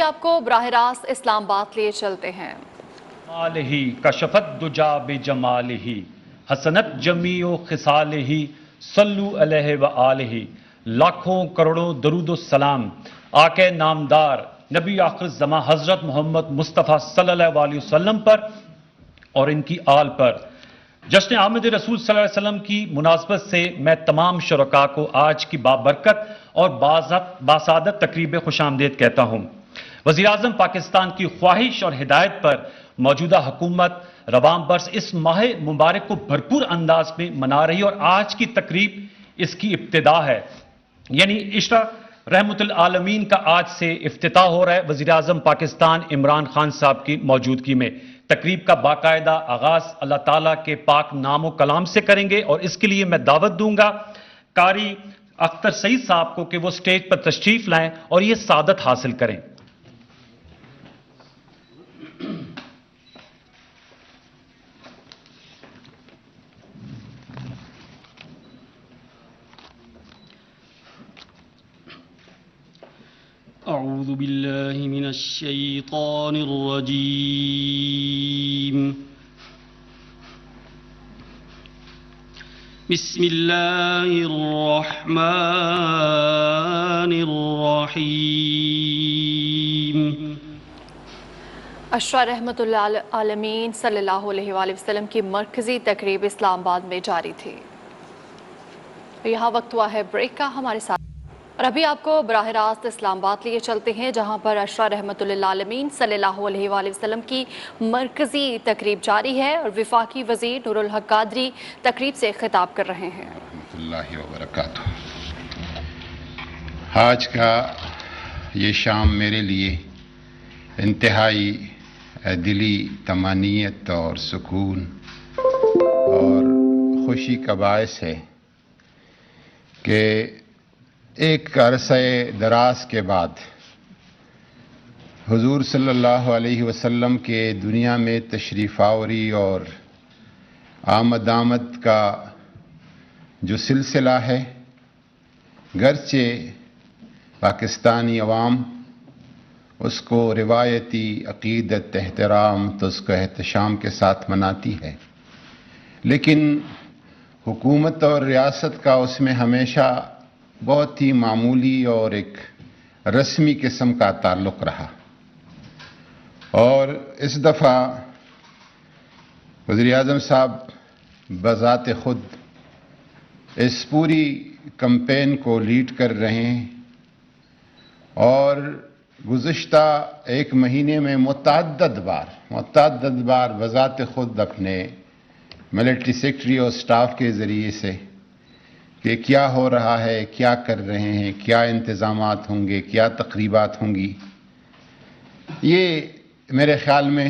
آپ کو براہ راست اسلام آباد لیے چلتے ہیں۔ مالہی کشفت دجا بجمالہی حسنت جمیع خصالہی صلو علیہ وآلہ، لاکھوں کروڑوں درود و سلام آقا نامدار نبی آخر الزمان حضرت محمد مصطفیٰ صلی اللہ علیہ وسلم پر اور ان کی آل پر۔ جشن آمد رسول صلی اللہ علیہ وسلم کی مناسبت سے میں تمام شرکاء کو آج کی بابرکت اور باسعادت تقریب خوش آمدید کہتا ہوں۔ وزیر اعظم پاکستان کی خواہش اور ہدایت پر موجودہ حکومت رواں برس اس ماہ مبارک کو بھرپور انداز میں منا رہی اور آج کی تقریب اس کی ابتدا ہے، یعنی عشرہ رحمت العالمین کا آج سے افتتاح ہو رہا ہے وزیر اعظم پاکستان عمران خان صاحب کی موجودگی میں۔ تقریب کا باقاعدہ آغاز اللہ تعالیٰ کے پاک نام و کلام سے کریں گے اور اس کے لیے میں دعوت دوں گا قاری اختر سعید صاحب کو کہ وہ سٹیج پر تشریف لائیں اور یہ سعادت حاصل کریں۔ أعوذ بالله من الشيطان الرجيم. بسم الله الرحمن الرحيم. عشرہ رحمت اللہ عالمین صلی اللہ علیہ وآلہ وسلم کی مرکزی تقریب اسلام آباد میں جاری تھی۔ یہاں وقت ہوا ہے بریک کا، ہمارے ساتھ اور ابھی آپ کو براہ راست اسلام آباد لیے چلتے ہیں جہاں پر عشرہ رحمت اللہ عالمین صلی اللہ علیہ وآلہ وسلم کی مرکزی تقریب جاری ہے اور وفاقی وزیر نور الحق قادری تقریب سے خطاب کر رہے ہیں۔ ورحمۃ اللہ وبرکاتہ۔ آج کا یہ شام میرے لیے انتہائی دلی طمانینت اور سکون اور خوشی کا باعث ہے کہ ایک عرصہ دراز کے بعد حضور صلی اللہ علیہ وسلم کے دنیا میں تشریف آوری اور آمد کا جو سلسلہ ہے، گرچہ پاکستانی عوام اس کو روایتی عقیدت احترام تو اس کو احتشام کے ساتھ مناتی ہے، لیکن حکومت اور ریاست کا اس میں ہمیشہ بہت ہی معمولی اور ایک رسمی قسم کا تعلق رہا۔ اور اس دفعہ وزیر اعظم صاحب بذات خود اس پوری کمپین کو لیڈ کر رہے ہیں اور گزشتہ ایک مہینے میں متعدد بار بذات خود اپنے ملٹری سیکرٹری اور سٹاف کے ذریعے سے کہ کیا ہو رہا ہے، کیا کر رہے ہیں، کیا انتظامات ہوں گے، کیا تقریبات ہوں گی، یہ میرے خیال میں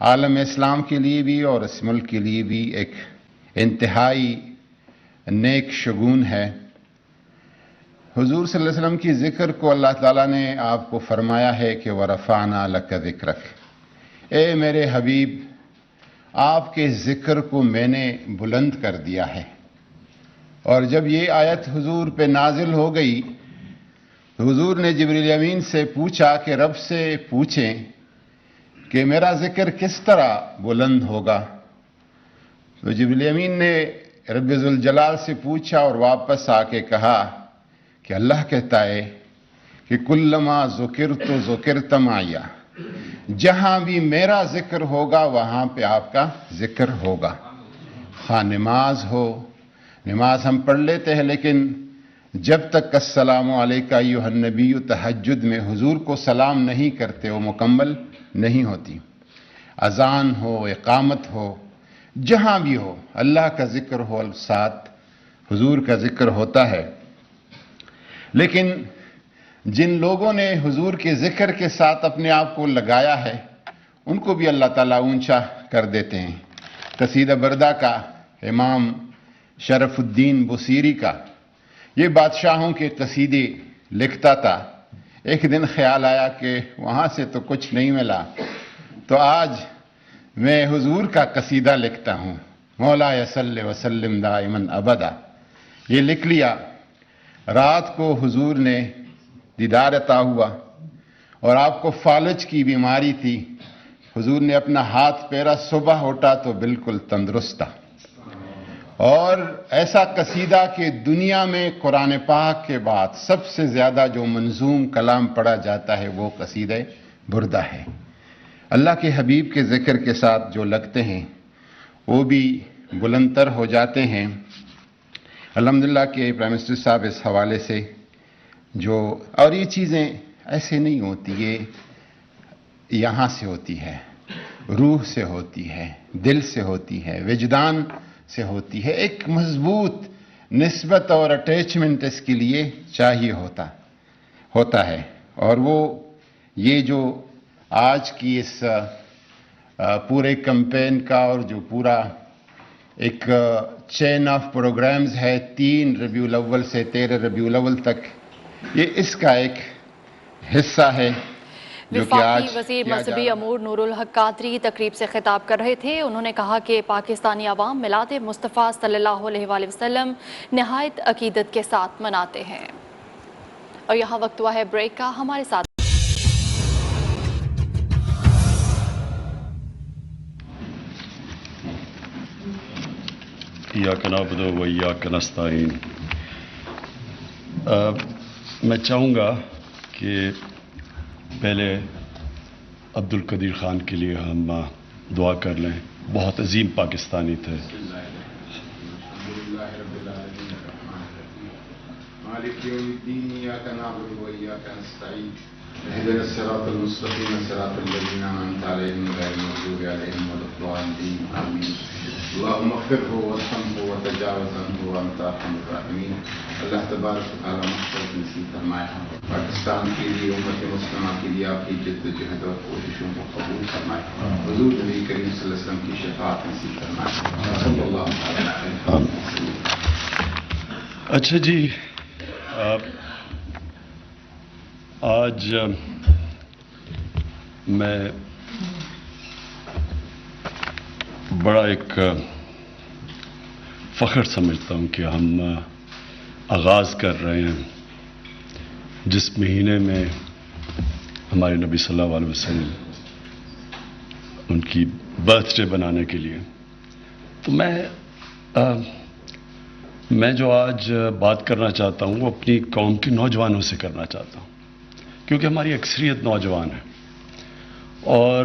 عالم اسلام کے لیے بھی اور اس ملک کے لیے بھی ایک انتہائی نیک شگون ہے۔ حضور صلی اللہ علیہ وسلم کی ذکر کو اللہ تعالیٰ نے آپ کو فرمایا ہے کہ وَرَفَعْنَا لَكَ ذِكْرَكَ، اے میرے حبیب آپ کے ذکر کو میں نے بلند کر دیا ہے۔ اور جب یہ آیت حضور پہ نازل ہو گئی تو حضور نے جبریل امین سے پوچھا کہ رب سے پوچھیں کہ میرا ذکر کس طرح بلند ہوگا، تو جبریل امین نے رب ذوالجلال سے پوچھا اور واپس آ کے کہا کہ اللہ کہتا ہے کہ کلما ذکرت ذکرت معیا، جہاں بھی میرا ذکر ہوگا وہاں پہ آپ کا ذکر ہوگا۔ خواہ نماز ہو، نماز ہم پڑھ لیتے ہیں لیکن جب تک السلام علیکہ ایھا النبی تہجد میں حضور کو سلام نہیں کرتے وہ مکمل نہیں ہوتی۔ اذان ہو، اقامت ہو، جہاں بھی ہو اللہ کا ذکر ہو، ساتھ حضور کا ذکر ہوتا ہے۔ لیکن جن لوگوں نے حضور کے ذکر کے ساتھ اپنے آپ کو لگایا ہے ان کو بھی اللہ تعالیٰ اونچا کر دیتے ہیں۔ قصیدہ بردہ کا امام شرف الدین بصیری کا یہ بادشاہوں کے قصیدے لکھتا تھا، ایک دن خیال آیا کہ وہاں سے تو کچھ نہیں ملا تو آج میں حضور کا قصیدہ لکھتا ہوں، مولا صلی وسلم دائما ابدا۔ یہ لکھ لیا۔ رات کو حضور نے دیدار عطا ہوا اور آپ کو فالج کی بیماری تھی، حضور نے اپنا ہاتھ پھیرا، صبح اٹھا تو بالکل تندرست تھا. اور ایسا قصیدہ کہ دنیا میں قرآن پاک کے بعد سب سے زیادہ جو منظوم کلام پڑھا جاتا ہے وہ قصیدہ بردہ ہے. اللہ کے حبیب کے ذکر کے ساتھ جو لگتے ہیں وہ بھی بلندتر ہو جاتے ہیں. الحمدللہ کہ پرائم منسٹر صاحب اس حوالے سے جو، اور یہ چیزیں ایسے نہیں ہوتی، یہ یہاں سے ہوتی ہے، روح سے ہوتی ہے، دل سے ہوتی ہے، وجدان سے ہوتی ہے. ایک مضبوط نسبت اور اٹیچمنٹ اس کے لیے چاہیے ہوتا ہے. اور وہ یہ جو آج کی اس پورے کمپین کا اور جو پورا ایک چین آف پروگرامز ہے 3 ربیع الاول سے 13 ربیع الاول تک، یہ اس کا ایک حصہ ہے جو کہ آج وفاقی وزیر مذہبی امور نور الحق قادری تقریب سے خطاب کر رہے تھے. انہوں نے کہا کہ پاکستانی عوام میلاد مصطفیٰ صلی اللہ علیہ وآلہ وسلم نہایت عقیدت کے ساتھ مناتے ہیں. اور یہاں وقت ہوا ہے بریک کا. ہمارے ساتھ ایاک نعبد و ایاک نستعین. میں چاہوں گا کہ پہلے عبد القدیر خان کے لیے ہم دعا کر لیں. بہت عظیم پاکستانی تھے. مالک یوم الدین ایاک نعبد و ایاک نستعین اهدنا الصراط المستقیم صراط الذین انعمت علیہم غیر المغضوب علیہم ولا الضالین آمین. اللهم اغفره وارحمه وتجاوز عنه وانت ارحم الراحمین. اللہ تبارک و تعالیٰ مغفرت نصیب فرمائے. پاکستان کے لیے، امت مسلمہ کے لیے آپ کی جد و جہد اور کوششوں کو قبول فرمائے. حضور نبی کریم صلی اللہ علیہ وسلم کی شفاعت نصیب فرمائے. صلی اللہ علیہ وسلم. اچھا جی، آج میں بڑا ایک فخر سمجھتا ہوں کہ ہم آغاز کر رہے ہیں جس مہینے میں ہمارے نبی صلی اللہ علیہ وسلم ان کی برتھ ڈے بنانے کے لیے. تو میں جو آج بات کرنا چاہتا ہوں وہ اپنی قوم کے نوجوانوں سے کرنا چاہتا ہوں، کیونکہ ہماری اکثریت نوجوان ہے. اور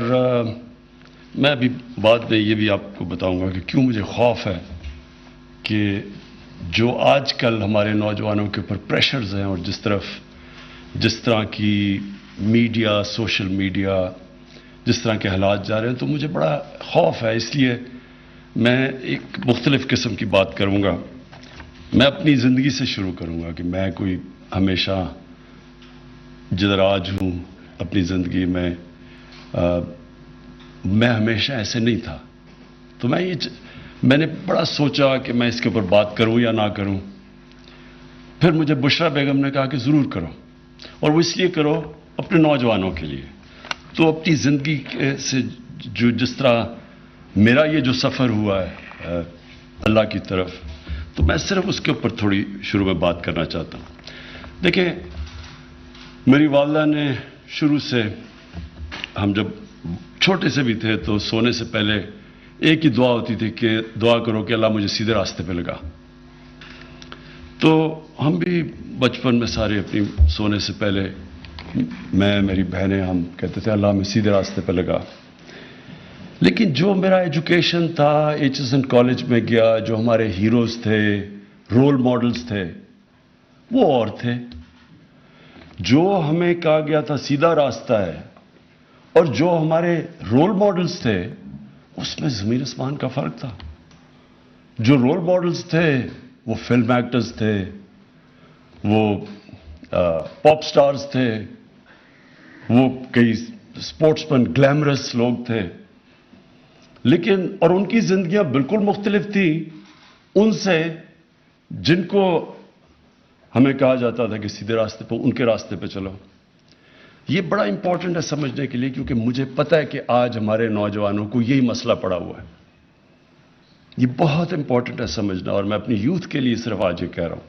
میں ابھی بعد میں یہ بھی آپ کو بتاؤں گا کہ کیوں مجھے خوف ہے کہ جو آج کل ہمارے نوجوانوں کے اوپر پریشرز ہیں اور جس طرح کی میڈیا، سوشل میڈیا، جس طرح کے حالات جا رہے ہیں، تو مجھے بڑا خوف ہے. اس لیے میں ایک مختلف قسم کی بات کروں گا. میں اپنی زندگی سے شروع کروں گا کہ میں کوئی ہمیشہ جدھر آج ہوں اپنی زندگی میں میں ہمیشہ ایسے نہیں تھا. تو میں نے بڑا سوچا کہ میں اس کے اوپر بات کروں یا نہ کروں. پھر مجھے بشرا بیگم نے کہا کہ ضرور کرو، اور وہ اس لیے کرو اپنے نوجوانوں کے لیے. تو اپنی زندگی سے جس طرح میرا یہ جو سفر ہوا ہے اللہ کی طرف، تو میں صرف اس کے اوپر تھوڑی شروع میں بات کرنا چاہتا ہوں. دیکھیں، میری والدہ نے شروع سے، ہم جب چھوٹے سے بھی تھے تو سونے سے پہلے ایک ہی دعا ہوتی تھی کہ دعا کرو کہ اللہ مجھے سیدھے راستے پہ لگا. تو ہم بھی بچپن میں سارے اپنی سونے سے پہلے، میں، میری بہنیں، ہم کہتے تھے اللہ ہمیں سیدھے راستے پہ لگا. لیکن جو میرا ایجوکیشن تھا، ایچ کالج میں گیا، جو ہمارے ہیروز تھے، رول ماڈلز تھے، وہ اور تھے. جو ہمیں کہا گیا تھا سیدھا راستہ ہے، اور جو ہمارے رول ماڈلز تھے، اس میں زمین آسمان کا فرق تھا. جو رول ماڈلز تھے وہ فلم ایکٹرز تھے، وہ پاپ سٹارز تھے، وہ کئی اسپورٹس مین، گلیمرس لوگ تھے. لیکن اور ان کی زندگیاں بالکل مختلف تھیں ان سے جن کو ہمیں کہا جاتا تھا کہ سیدھے راستے پہ، ان کے راستے پہ چلو. یہ بڑا امپورٹنٹ ہے سمجھنے کے لیے، کیونکہ مجھے پتہ ہے کہ آج ہمارے نوجوانوں کو یہی مسئلہ پڑا ہوا ہے. یہ بہت امپورٹنٹ ہے سمجھنا، اور میں اپنی یوتھ کے لیے صرف آج یہ کہہ رہا ہوں.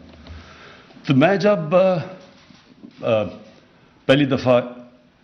تو میں جب پہلی دفعہ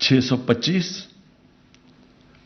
625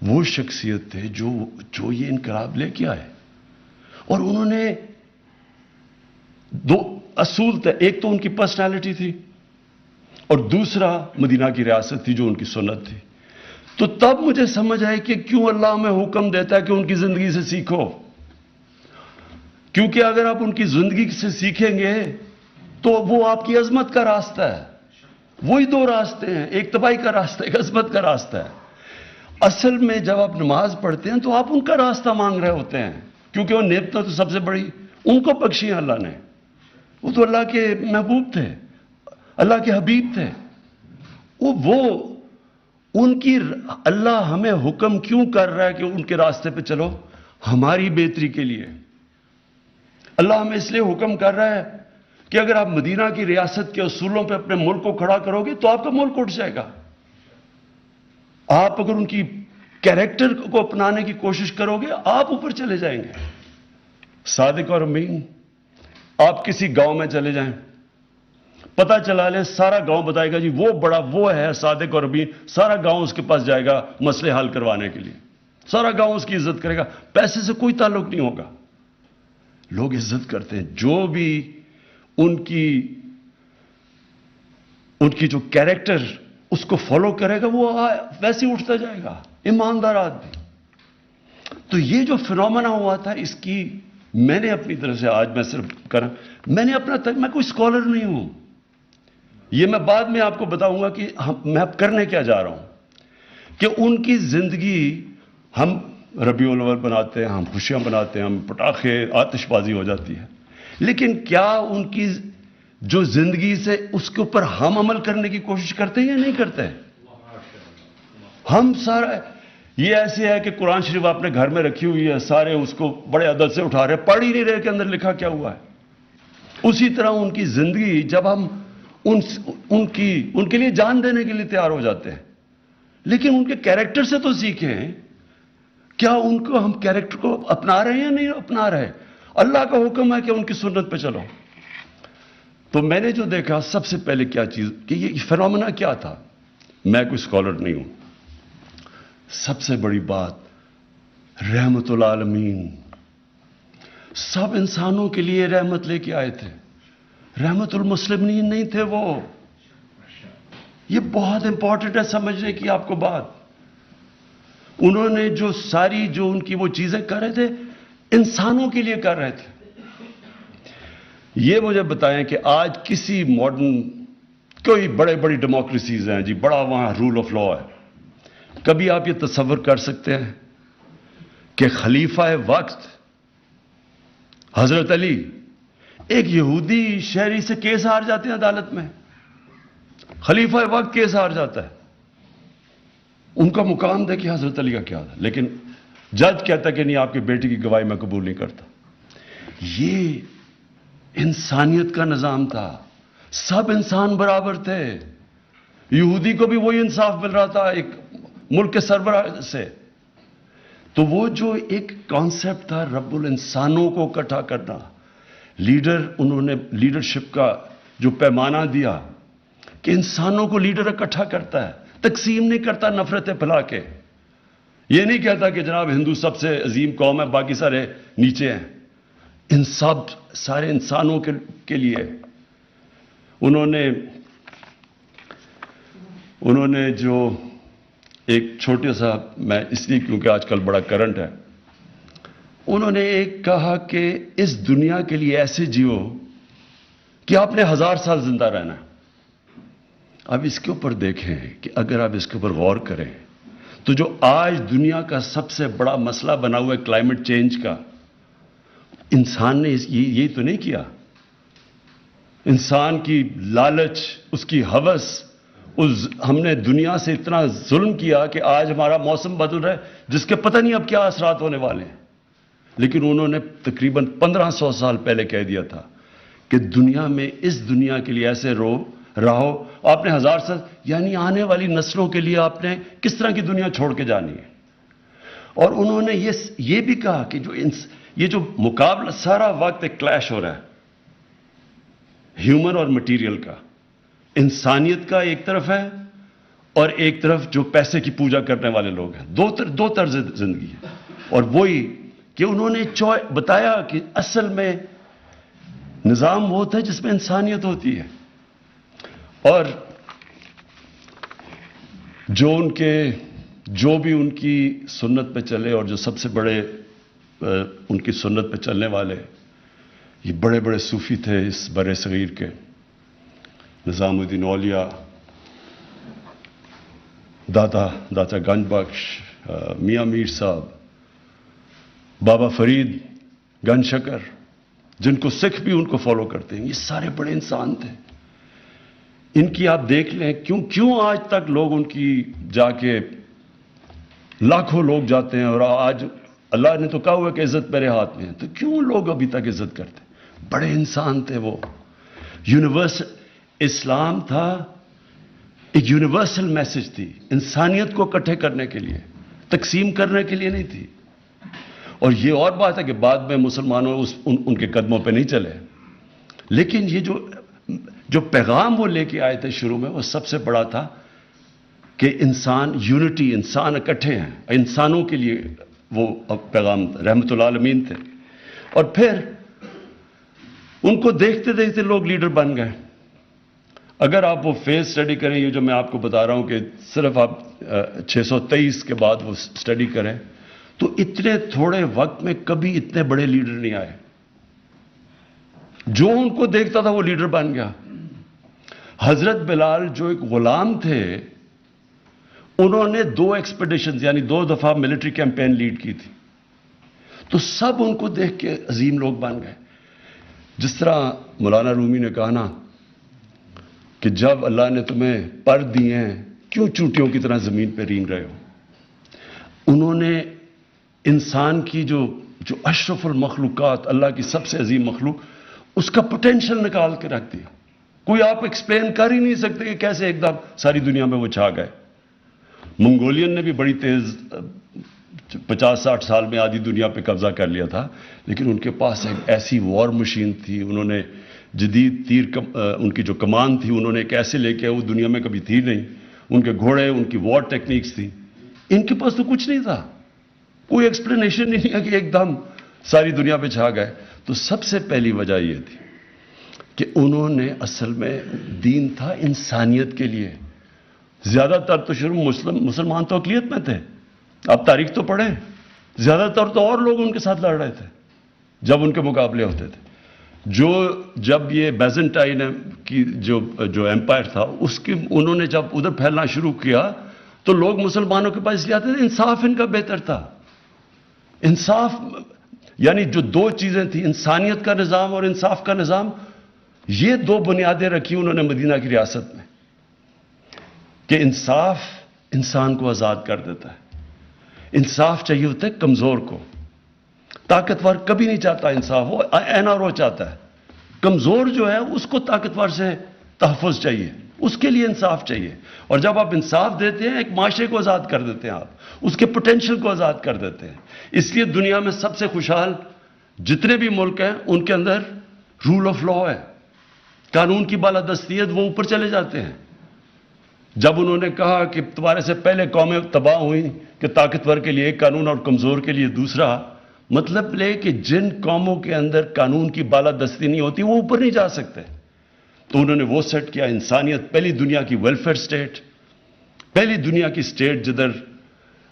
وہ شخصیت تھے جو یہ انقلاب لے کے آئے. اور انہوں نے دو اصول تھے, ایک تو ان کی پرسنالٹی تھی اور دوسرا مدینہ کی ریاست تھی جو ان کی سنت تھی. تو تب مجھے سمجھ آئی کہ کیوں اللہ ہمیں حکم دیتا ہے کہ ان کی زندگی سے سیکھو. کیونکہ اگر آپ ان کی زندگی سے سیکھیں گے تو وہ آپ کی عظمت کا راستہ ہے. وہی دو راستے ہیں, ایک تباہی کا راستہ ہے, ایک عظمت کا راستہ ہے. اصل میں جب آپ نماز پڑھتے ہیں تو آپ ان کا راستہ مانگ رہے ہوتے ہیں, کیونکہ وہ نعمتیں تو سب سے بڑی ان کو بخشی ہیں اللہ نے. وہ تو اللہ کے محبوب تھے, اللہ کے حبیب تھے. وہ ان کی اللہ ہمیں حکم کیوں کر رہا ہے کہ ان کے راستے پہ چلو؟ ہماری بہتری کے لیے. اللہ ہمیں اس لیے حکم کر رہا ہے کہ اگر آپ مدینہ کی ریاست کے اصولوں پہ اپنے ملک کو کھڑا کرو گے تو آپ کا ملک اٹھ جائے گا. آپ اگر ان کی کیریکٹر کو اپنانے کی کوشش کرو گے آپ اوپر چلے جائیں گے. صادق اور امین, آپ کسی گاؤں میں چلے جائیں, پتہ چلا لیں سارا گاؤں بتائے گا جی وہ بڑا وہ ہے صادق اور امین, سارا گاؤں اس کے پاس جائے گا مسئلے حل کروانے کے لیے, سارا گاؤں اس کی عزت کرے گا. پیسے سے کوئی تعلق نہیں ہوگا. لوگ عزت کرتے ہیں جو بھی ان کی جو کیریکٹر اس کو فالو کرے گا وہ ویسے ہی اٹھتا جائے گا, ایماندار آدمی. تو یہ جو فنومنا ہوا تھا اس کی میں نے اپنی طرف سے آج میں صرف میں نے اپنا میں کوئی اسکالر نہیں ہوں. یہ میں بعد میں آپ کو بتاؤں گا کہ میں اب کرنے کیا جا رہا ہوں. کہ ان کی زندگی, ہم ربیع الاول بناتے ہیں, ہم خوشیاں بناتے ہیں, ہم پٹاخے آتش بازی ہو جاتی ہے, لیکن کیا ان کی جو زندگی سے اس کے اوپر ہم عمل کرنے کی کوشش کرتے ہیں یا نہیں کرتے؟ ہم سارا یہ ایسے ہے کہ قرآن شریف آپ نے گھر میں رکھی ہوئی ہے, سارے اس کو بڑے عدد سے اٹھا رہے, پڑھ ہی نہیں رہے کہ اندر لکھا کیا ہوا ہے. اسی طرح ان کی زندگی جب ہم ان کے لیے جان دینے کے لیے تیار ہو جاتے ہیں, لیکن ان کے کیریکٹر سے تو سیکھیں. کیا ان کو ہم کیریکٹر کو اپنا رہے ہیں یا نہیں اپنا رہے؟ اللہ کا حکم ہے کہ ان کی سنت پہ چلو. تو میں نے جو دیکھا سب سے پہلے کیا چیز کہ یہ فنومنا کیا تھا. میں کوئی اسکالر نہیں ہوں. سب سے بڑی بات رحمت العالمین, سب انسانوں کے لیے رحمت لے کے آئے تھے. رحمت المسلمین نہیں تھے وہ. یہ بہت امپورٹنٹ ہے سمجھنے کی آپ کو بات. انہوں نے جو ان کی وہ چیزیں کر رہے تھے انسانوں کے لیے کر رہے تھے. یہ مجھے بتائیں کہ آج کسی ماڈرن کوئی بڑی ڈیموکریسیز ہیں جی, بڑا وہاں رول آف لا ہے, کبھی آپ یہ تصور کر سکتے ہیں کہ خلیفہ وقت حضرت علی ایک یہودی شہری سے کیس ہار جاتے ہیں عدالت میں؟ خلیفہ وقت کیس ہار جاتا ہے. ان کا مقام دیکھیں حضرت علی کا کیا تھا, لیکن جج کہتا کہ نہیں آپ کی بیٹی کی گواہی میں قبول نہیں کرتا. یہ انسانیت کا نظام تھا. سب انسان برابر تھے. یہودی کو بھی وہی انصاف مل رہا تھا ایک ملک کے سربراہ سے. تو وہ جو ایک کانسیپٹ تھا رب الانسانوں کو اکٹھا کرنا, انہوں نے لیڈرشپ کا جو پیمانہ دیا کہ انسانوں کو لیڈر اکٹھا کرتا ہے, تقسیم نہیں کرتا نفرتیں پھیلا کے. یہ نہیں کہتا کہ جناب ہندو سب سے عظیم قوم ہے باقی سارے نیچے ہیں. ان سب سارے انسانوں کے لیے انہوں نے جو ایک چھوٹے سا, میں اس لیے کیونکہ آج کل بڑا کرنٹ ہے, انہوں نے ایک کہا کہ اس دنیا کے لیے ایسے جیو کہ آپ نے 1000 سال زندہ رہنا ہے. اب اس کے اوپر دیکھیں کہ اگر آپ اس کے اوپر غور کریں تو جو آج دنیا کا سب سے بڑا مسئلہ بنا ہوا ہے کلائمیٹ چینج کا, انسان نے یہ تو نہیں کیا. انسان کی لالچ, اس کی ہوس, ہم نے دنیا سے اتنا ظلم کیا کہ آج ہمارا موسم بدل رہا ہے جس کے پتہ نہیں اب کیا اثرات ہونے والے ہیں. لیکن انہوں نے تقریباً 1500 سال پہلے کہہ دیا تھا کہ دنیا میں اس دنیا کے لیے ایسے رہو. آپ نے 1000 سال یعنی آنے والی نسلوں کے لیے آپ نے کس طرح کی دنیا چھوڑ کے جانی ہے. اور انہوں نے یہ بھی کہا کہ یہ جو مقابلہ سارا وقت ایک کلیش ہو رہا ہے ہیومن اور مٹیریل کا, انسانیت کا ایک طرف ہے اور ایک طرف جو پیسے کی پوجا کرنے والے لوگ ہیں. دو طرز زندگی ہے. اور وہی کہ انہوں نے بتایا کہ اصل میں نظام وہ ہوتا ہے جس میں انسانیت ہوتی ہے. اور جو بھی ان کی سنت پہ چلے اور جو سب سے بڑے ان کی سنت پہ چلنے والے یہ بڑے بڑے صوفی تھے اس بر صغیر کے. نظام الدین اولیاء، داتا گنج بخش، میاں میر صاحب، بابا فرید گنج شکر، جن کو سکھ بھی ان کو فالو کرتے ہیں، یہ سارے بڑے انسان تھے. ان کی آپ دیکھ لیں کیوں آج تک لوگ ان کی جا کے لاکھوں لوگ جاتے ہیں. اور آج اللہ نے تو کہا ہوا کہ عزت میرے ہاتھ میں ہے، تو کیوں لوگ ابھی تک عزت کرتے ہیں؟ بڑے انسان تھے وہ. یونیورسل اسلام تھا، ایک یونیورسل میسج تھی، انسانیت کو اکٹھے کرنے کے لیے، تقسیم کرنے کے لیے نہیں تھی. اور یہ اور بات ہے کہ بعد میں مسلمانوں ان کے قدموں پہ نہیں چلے، لیکن یہ جو پیغام وہ لے کے آئے تھے شروع میں، وہ سب سے بڑا تھا کہ انسان یونٹی، انسان اکٹھے ہیں. انسانوں کے لیے وہ پیغام رحمت العالمین تھے. اور پھر ان کو دیکھتے دیکھتے لوگ لیڈر بن گئے. اگر آپ وہ فیز سٹڈی کریں، یہ جو میں آپ کو بتا رہا ہوں کہ صرف آپ 623 کے بعد وہ سٹڈی کریں، تو اتنے تھوڑے وقت میں کبھی اتنے بڑے لیڈر نہیں آئے. جو ان کو دیکھتا تھا وہ لیڈر بن گیا. حضرت بلال جو ایک غلام تھے، انہوں نے 2 ایکسپیڈیشنز یعنی 2 دفعہ ملٹری کیمپین لیڈ کی تھی، تو سب ان کو دیکھ کے عظیم لوگ بن گئے. جس طرح مولانا رومی نے کہا نا کہ جب اللہ نے تمہیں پر دیے ہیں کیوں چونٹیوں کی طرح زمین پہ رینگ رہے ہو. انہوں نے انسان کی جو اشرف المخلوقات، اللہ کی سب سے عظیم مخلوق، اس کا پوٹینشل نکال کے رکھ دیا. کوئی آپ ایکسپلین کر ہی نہیں سکتے کہ کیسے ایک دم ساری دنیا میں وہ چھا گئے. منگولین نے بھی بڑی تیز 50-60 سال میں آدھی دنیا پہ قبضہ کر لیا تھا، لیکن ان کے پاس ایک ایسی وار مشین تھی. انہوں نے جدید ان کی جو کمان تھی انہوں نے ایک ایسے لے کے، وہ دنیا میں کبھی تھی نہیں. ان کے گھوڑے، ان کی وار ٹیکنیکس تھی. ان کے پاس تو کچھ نہیں تھا، کوئی ایکسپلینیشن نہیں ہے کہ ایک دم ساری دنیا پہ چھا گئے. تو سب سے پہلی وجہ یہ تھی کہ انہوں نے اصل میں دین تھا انسانیت کے لیے. زیادہ تر تو شروع مسلمان تو اقلیت میں تھے، آپ تاریخ تو پڑھیں، زیادہ تر تو اور لوگ ان کے ساتھ لڑ رہے تھے جب ان کے مقابلے ہوتے تھے. جب یہ بیزنٹائن کی جو ایمپائر تھا، اس کی انہوں نے جب ادھر پھیلنا شروع کیا تو لوگ مسلمانوں کے پاس اس لیے آتے تھے، انصاف ان کا بہتر تھا. انصاف یعنی جو 2 چیزیں تھیں، انسانیت کا نظام اور انصاف کا نظام، یہ 2 بنیادیں رکھی انہوں نے مدینہ کی ریاست میں کہ انصاف انسان کو آزاد کر دیتا ہے. انصاف چاہیے ہوتا ہے کمزور کو، طاقتور کبھی نہیں چاہتا انصاف، وہ این آر او چاہتا ہے. کمزور جو ہے اس کو طاقتور سے تحفظ چاہیے، اس کے لیے انصاف چاہیے. اور جب آپ انصاف دیتے ہیں، ایک معاشرے کو آزاد کر دیتے ہیں، آپ اس کے پوٹینشل کو آزاد کر دیتے ہیں. اس لیے دنیا میں سب سے خوشحال جتنے بھی ملک ہیں ان کے اندر رول آف لا ہے، قانون کی بالادستی ہے، وہ اوپر چلے جاتے ہیں. جب انہوں نے کہا کہ تمہارے سے پہلے قومیں تباہ ہوئیں کہ طاقتور کے لیے ایک قانون اور کمزور کے لیے دوسرا، مطلب لے کہ جن قوموں کے اندر قانون کی بالادستی نہیں ہوتی وہ اوپر نہیں جا سکتے. تو انہوں نے وہ سیٹ کیا، انسانیت، پہلی دنیا کی ویلفیئر سٹیٹ، پہلی دنیا کی سٹیٹ جدھر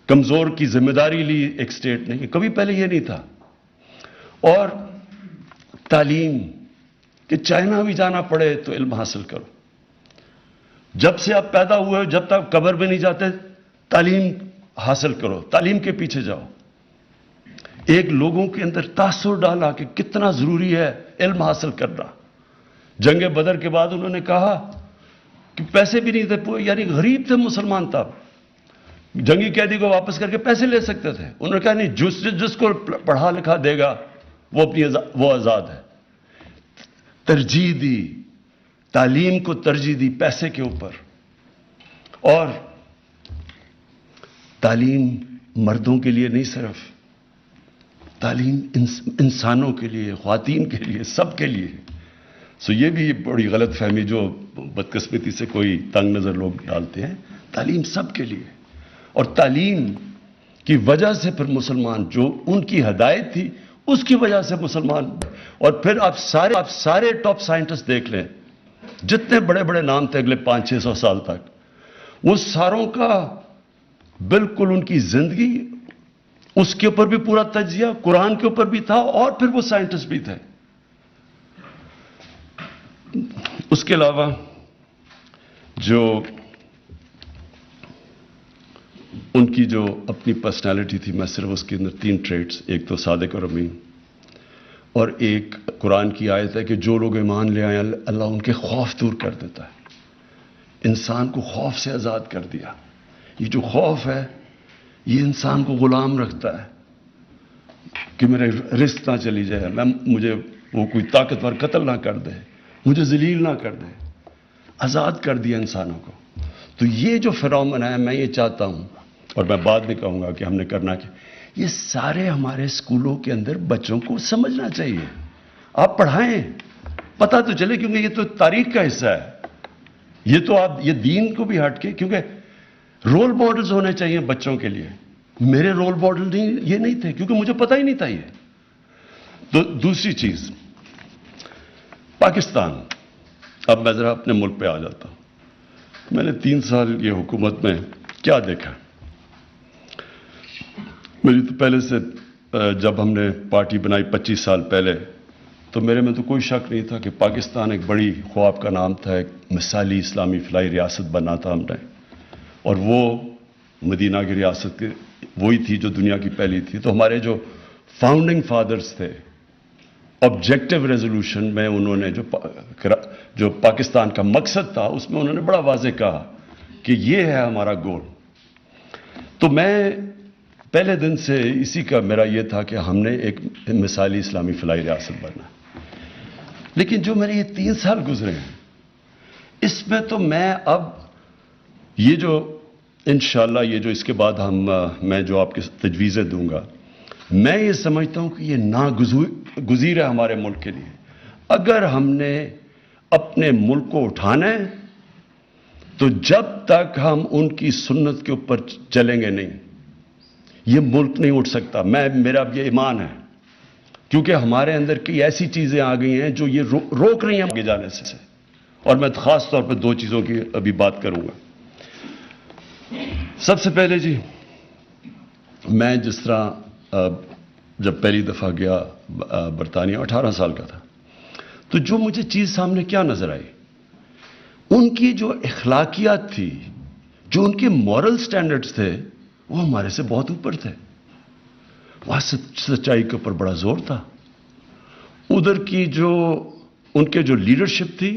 کمزور کی ذمہ داری لی ایک سٹیٹ نہیں، کبھی پہلے یہ نہیں تھا. اور تعلیم، کہ چائنا بھی جانا پڑے تو علم حاصل کرو. جب سے آپ پیدا ہوئے ہو جب تک قبر میں نہیں جاتے تعلیم حاصل کرو، تعلیم کے پیچھے جاؤ. ایک لوگوں کے اندر تاثر ڈالا کہ کتنا ضروری ہے علم حاصل کرنا. جنگ بدر کے بعد انہوں نے کہا کہ پیسے بھی نہیں تھے، یعنی غریب تھے مسلمان تب، جنگی قیدی کو واپس کر کے پیسے لے سکتے تھے. انہوں نے کہا نہیں، جس کو پڑھا لکھا دے گا وہ آزاد ہے. ترجیح دی، تعلیم کو ترجیح دی پیسے کے اوپر. اور تعلیم مردوں کے لیے نہیں، صرف تعلیم انسانوں کے لیے، خواتین کے لیے، سب کے لیے. سو یہ بھی بڑی غلط فہمی جو بدقسمتی سے کوئی تنگ نظر لوگ ڈالتے ہیں، تعلیم سب کے لیے، اور تعلیم کی وجہ سے پھر مسلمان، جو ان کی ہدایت تھی اس کی وجہ سے مسلمان، اور پھر آپ سارے ٹاپ سائنٹسٹ دیکھ لیں، جتنے بڑے بڑے نام تھے اگلے 500-600 سال تک، وہ ساروں کا بالکل ان کی زندگی اس کے اوپر بھی پورا تجزیہ قرآن کے اوپر بھی تھا، اور پھر وہ سائنٹسٹ بھی تھے۔ اس کے علاوہ جو ان کی جو اپنی پرسنالٹی تھی، میں صرف اس کے اندر 3 ٹریٹس، ایک تو صادق اور امین، اور ایک قرآن کی آیت ہے کہ جو لوگ ایمان لے آئے اللہ ان کے خوف دور کر دیتا ہے، انسان کو خوف سے آزاد کر دیا۔ یہ جو خوف ہے یہ انسان کو غلام رکھتا ہے کہ میرے رزق نہ چلی جائے، مجھے وہ کوئی طاقتور قتل نہ کر دے، مجھے ذلیل نہ کر دے، آزاد کر دیا انسانوں کو۔ تو یہ جو فنومین ہے، میں یہ چاہتا ہوں، اور میں بعد میں کہوں گا کہ ہم نے کرنا کیا، یہ سارے ہمارے اسکولوں کے اندر بچوں کو سمجھنا چاہیے۔ آپ پڑھائیں، پتہ تو چلے، کیونکہ یہ تو تاریخ کا حصہ ہے، یہ تو آپ یہ دین کو بھی ہٹ کے، کیونکہ رول ماڈلز ہونے چاہیے بچوں کے لیے۔ میرے رول ماڈل یہ نہیں تھے، کیونکہ مجھے پتہ ہی نہیں تھا یہ۔ تو دوسری چیز، پاکستان، اب میں ذرا اپنے ملک پہ آ جاتا ہوں۔ میں نے 3 سال یہ حکومت میں کیا دیکھا؟ میری تو پہلے سے، جب ہم نے پارٹی بنائی 25 سال پہلے، تو میرے میں تو کوئی شک نہیں تھا کہ پاکستان ایک بڑی خواب کا نام تھا، ایک مثالی اسلامی فلاحی ریاست بننا تھا ہم نے، اور وہ مدینہ کی ریاست کے وہی تھی جو دنیا کی پہلی تھی۔ تو ہمارے جو فاؤنڈنگ فادرز تھے، آبجیکٹو ریزولوشن میں انہوں نے جو پاکستان کا مقصد تھا، اس میں انہوں نے بڑا واضح کہا کہ یہ ہے ہمارا گول۔ تو میں پہلے دن سے اسی کا میرا یہ تھا کہ ہم نے ایک مثالی اسلامی فلاحی ریاست بننا۔ لیکن جو میرے یہ 3 سال گزرے ہیں، اس میں تو میں اب یہ جو انشاءاللہ یہ جو اس کے بعد میں جو آپ کے تجویزیں دوں گا، میں یہ سمجھتا ہوں کہ یہ ناگزیر ہے ہمارے ملک کے لیے۔ اگر ہم نے اپنے ملک کو اٹھانا ہے تو جب تک ہم ان کی سنت کے اوپر چلیں گے نہیں، یہ ملک نہیں اٹھ سکتا۔ میرا اب یہ ایمان ہے، کیونکہ ہمارے اندر کئی ایسی چیزیں آ گئی ہیں جو یہ روک رہی ہیں آگے جانے سے۔ اور میں خاص طور پہ 2 چیزوں کی ابھی بات کروں گا۔ سب سے پہلے جی، میں جس طرح جب پہلی دفعہ گیا برطانیہ، 18 سال کا تھا، تو جو مجھے چیز سامنے کیا نظر آئی، ان کی جو اخلاقیات تھی، جو ان کے مورل سٹینڈرڈز تھے، وہ ہمارے سے بہت اوپر تھے۔ وہاں سچائی کے اوپر بڑا زور تھا۔ ادھر کی جو ان کے جو لیڈرشپ تھی،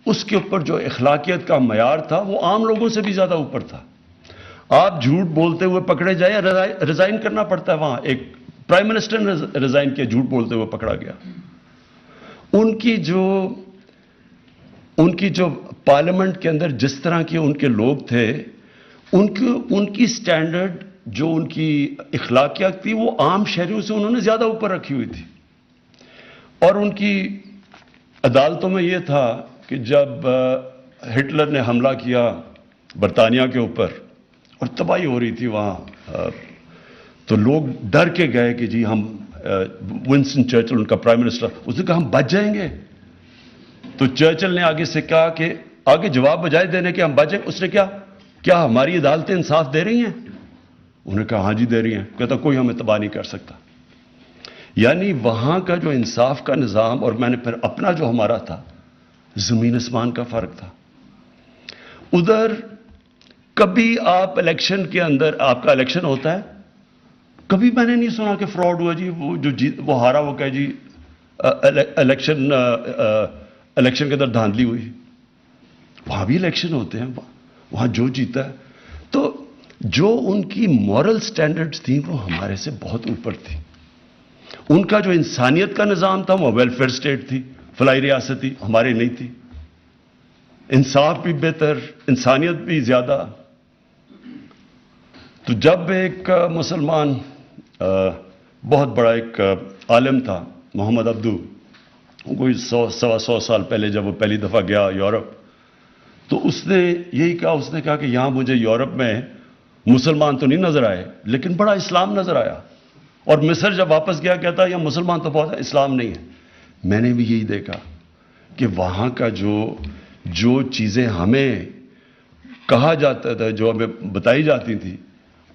اس کے اوپر جو اخلاقیات کا معیار تھا، وہ عام لوگوں سے بھی زیادہ اوپر تھا۔ آپ جھوٹ بولتے ہوئے پکڑے جائیں، ریزائن کرنا پڑتا ہے۔ وہاں ایک پرائم منسٹر نے ریزائن کیا، جھوٹ بولتے ہوئے پکڑا گیا۔ ان کی جو پارلیمنٹ کے اندر جس طرح کے ان کے لوگ تھے، ان کی سٹینڈرڈ جو ان کی اخلاقیات تھی، وہ عام شہریوں سے انہوں نے زیادہ اوپر رکھی ہوئی تھی۔ اور ان کی عدالتوں میں یہ تھا کہ جب ہٹلر نے حملہ کیا برطانیہ کے اوپر اور تباہی ہو رہی تھی وہاں، تو لوگ ڈر کے گئے کہ جی ہم، ونسٹن چرچل ان کا پرائم منسٹر، اس نے کہا ہم بچ جائیں گے۔ تو چرچل نے آگے سے کہا کہ آگے جواب بجائے دینے کے ہم بچیں، اس نے کیا ہماری عدالتیں انصاف دے رہی ہیں؟ انہوں نے کہا ہاں جی دے رہی ہیں۔ کہتا کوئی ہمیں تباہ نہیں کر سکتا۔ یعنی وہاں کا جو انصاف کا نظام، اور میں نے پھر اپنا جو ہمارا تھا، زمین آسمان کا فرق تھا۔ ادھر کبھی آپ الیکشن کے اندر، آپ کا الیکشن ہوتا ہے، کبھی میں نے نہیں سنا کہ فراڈ ہوا جی، وہ ہارا، وہ کہے جی الیکشن کے اندر دھاندلی ہوئی۔ وہاں بھی الیکشن ہوتے ہیں، وہاں جو جیتا ہے۔ تو جو ان کی مورل سٹینڈرڈز تھیں، وہ ہمارے سے بہت اوپر تھی۔ ان کا جو انسانیت کا نظام تھا، وہ ویلفیئر سٹیٹ تھی، فلاحی ریاست تھی، ہمارے نہیں تھی۔ انصاف بھی بہتر، انسانیت بھی زیادہ۔ تو جب ایک مسلمان بہت بڑا ایک عالم تھا، محمد عبدو، کوئی 100 سوا سال پہلے جب وہ پہلی دفعہ گیا یورپ، تو اس نے یہی کہا، اس نے کہا کہ یہاں مجھے یورپ میں مسلمان تو نہیں نظر آئے لیکن بڑا اسلام نظر آیا، اور مصر جب واپس گیا کہتا یہ مسلمان تو بہت ہے، اسلام نہیں ہے۔ میں نے بھی یہی دیکھا کہ وہاں کا جو چیزیں ہمیں کہا جاتا تھا، جو ہمیں بتائی جاتی تھی،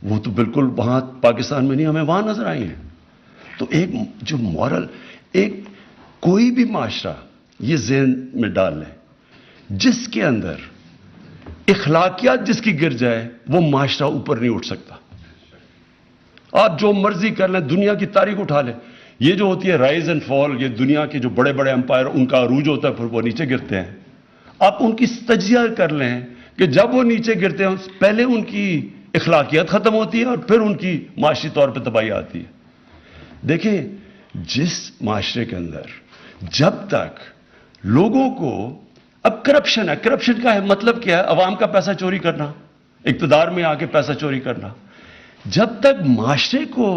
وہ تو بالکل وہاں پاکستان میں نہیں، ہمیں وہاں نظر آئی ہیں۔ تو ایک جو مورل، ایک کوئی بھی معاشرہ یہ ذہن میں ڈال لیں، جس کے اندر اخلاقیات جس کی گر جائے وہ معاشرہ اوپر نہیں اٹھ سکتا۔ آپ جو مرضی کر لیں، دنیا کی تاریخ اٹھا لیں، یہ جو ہوتی ہے رائز اینڈ فال، یہ دنیا کے جو بڑے بڑے امپائر ان کا عروج ہوتا ہے، پھر وہ نیچے گرتے ہیں۔ آپ ان کی تجزیہ کر لیں کہ جب وہ نیچے گرتے ہیں پہلے ان کی اخلاقیات ختم ہوتی ہے اور پھر ان کی معاشی طور پہ تباہی آتی ہے۔ دیکھیں، جس معاشرے کے اندر جب تک لوگوں کو، اب کرپشن ہے، کرپشن کا ہے مطلب کیا ہے؟ عوام کا پیسہ چوری کرنا، اقتدار میں آ کے پیسہ چوری کرنا۔ جب تک معاشرے کو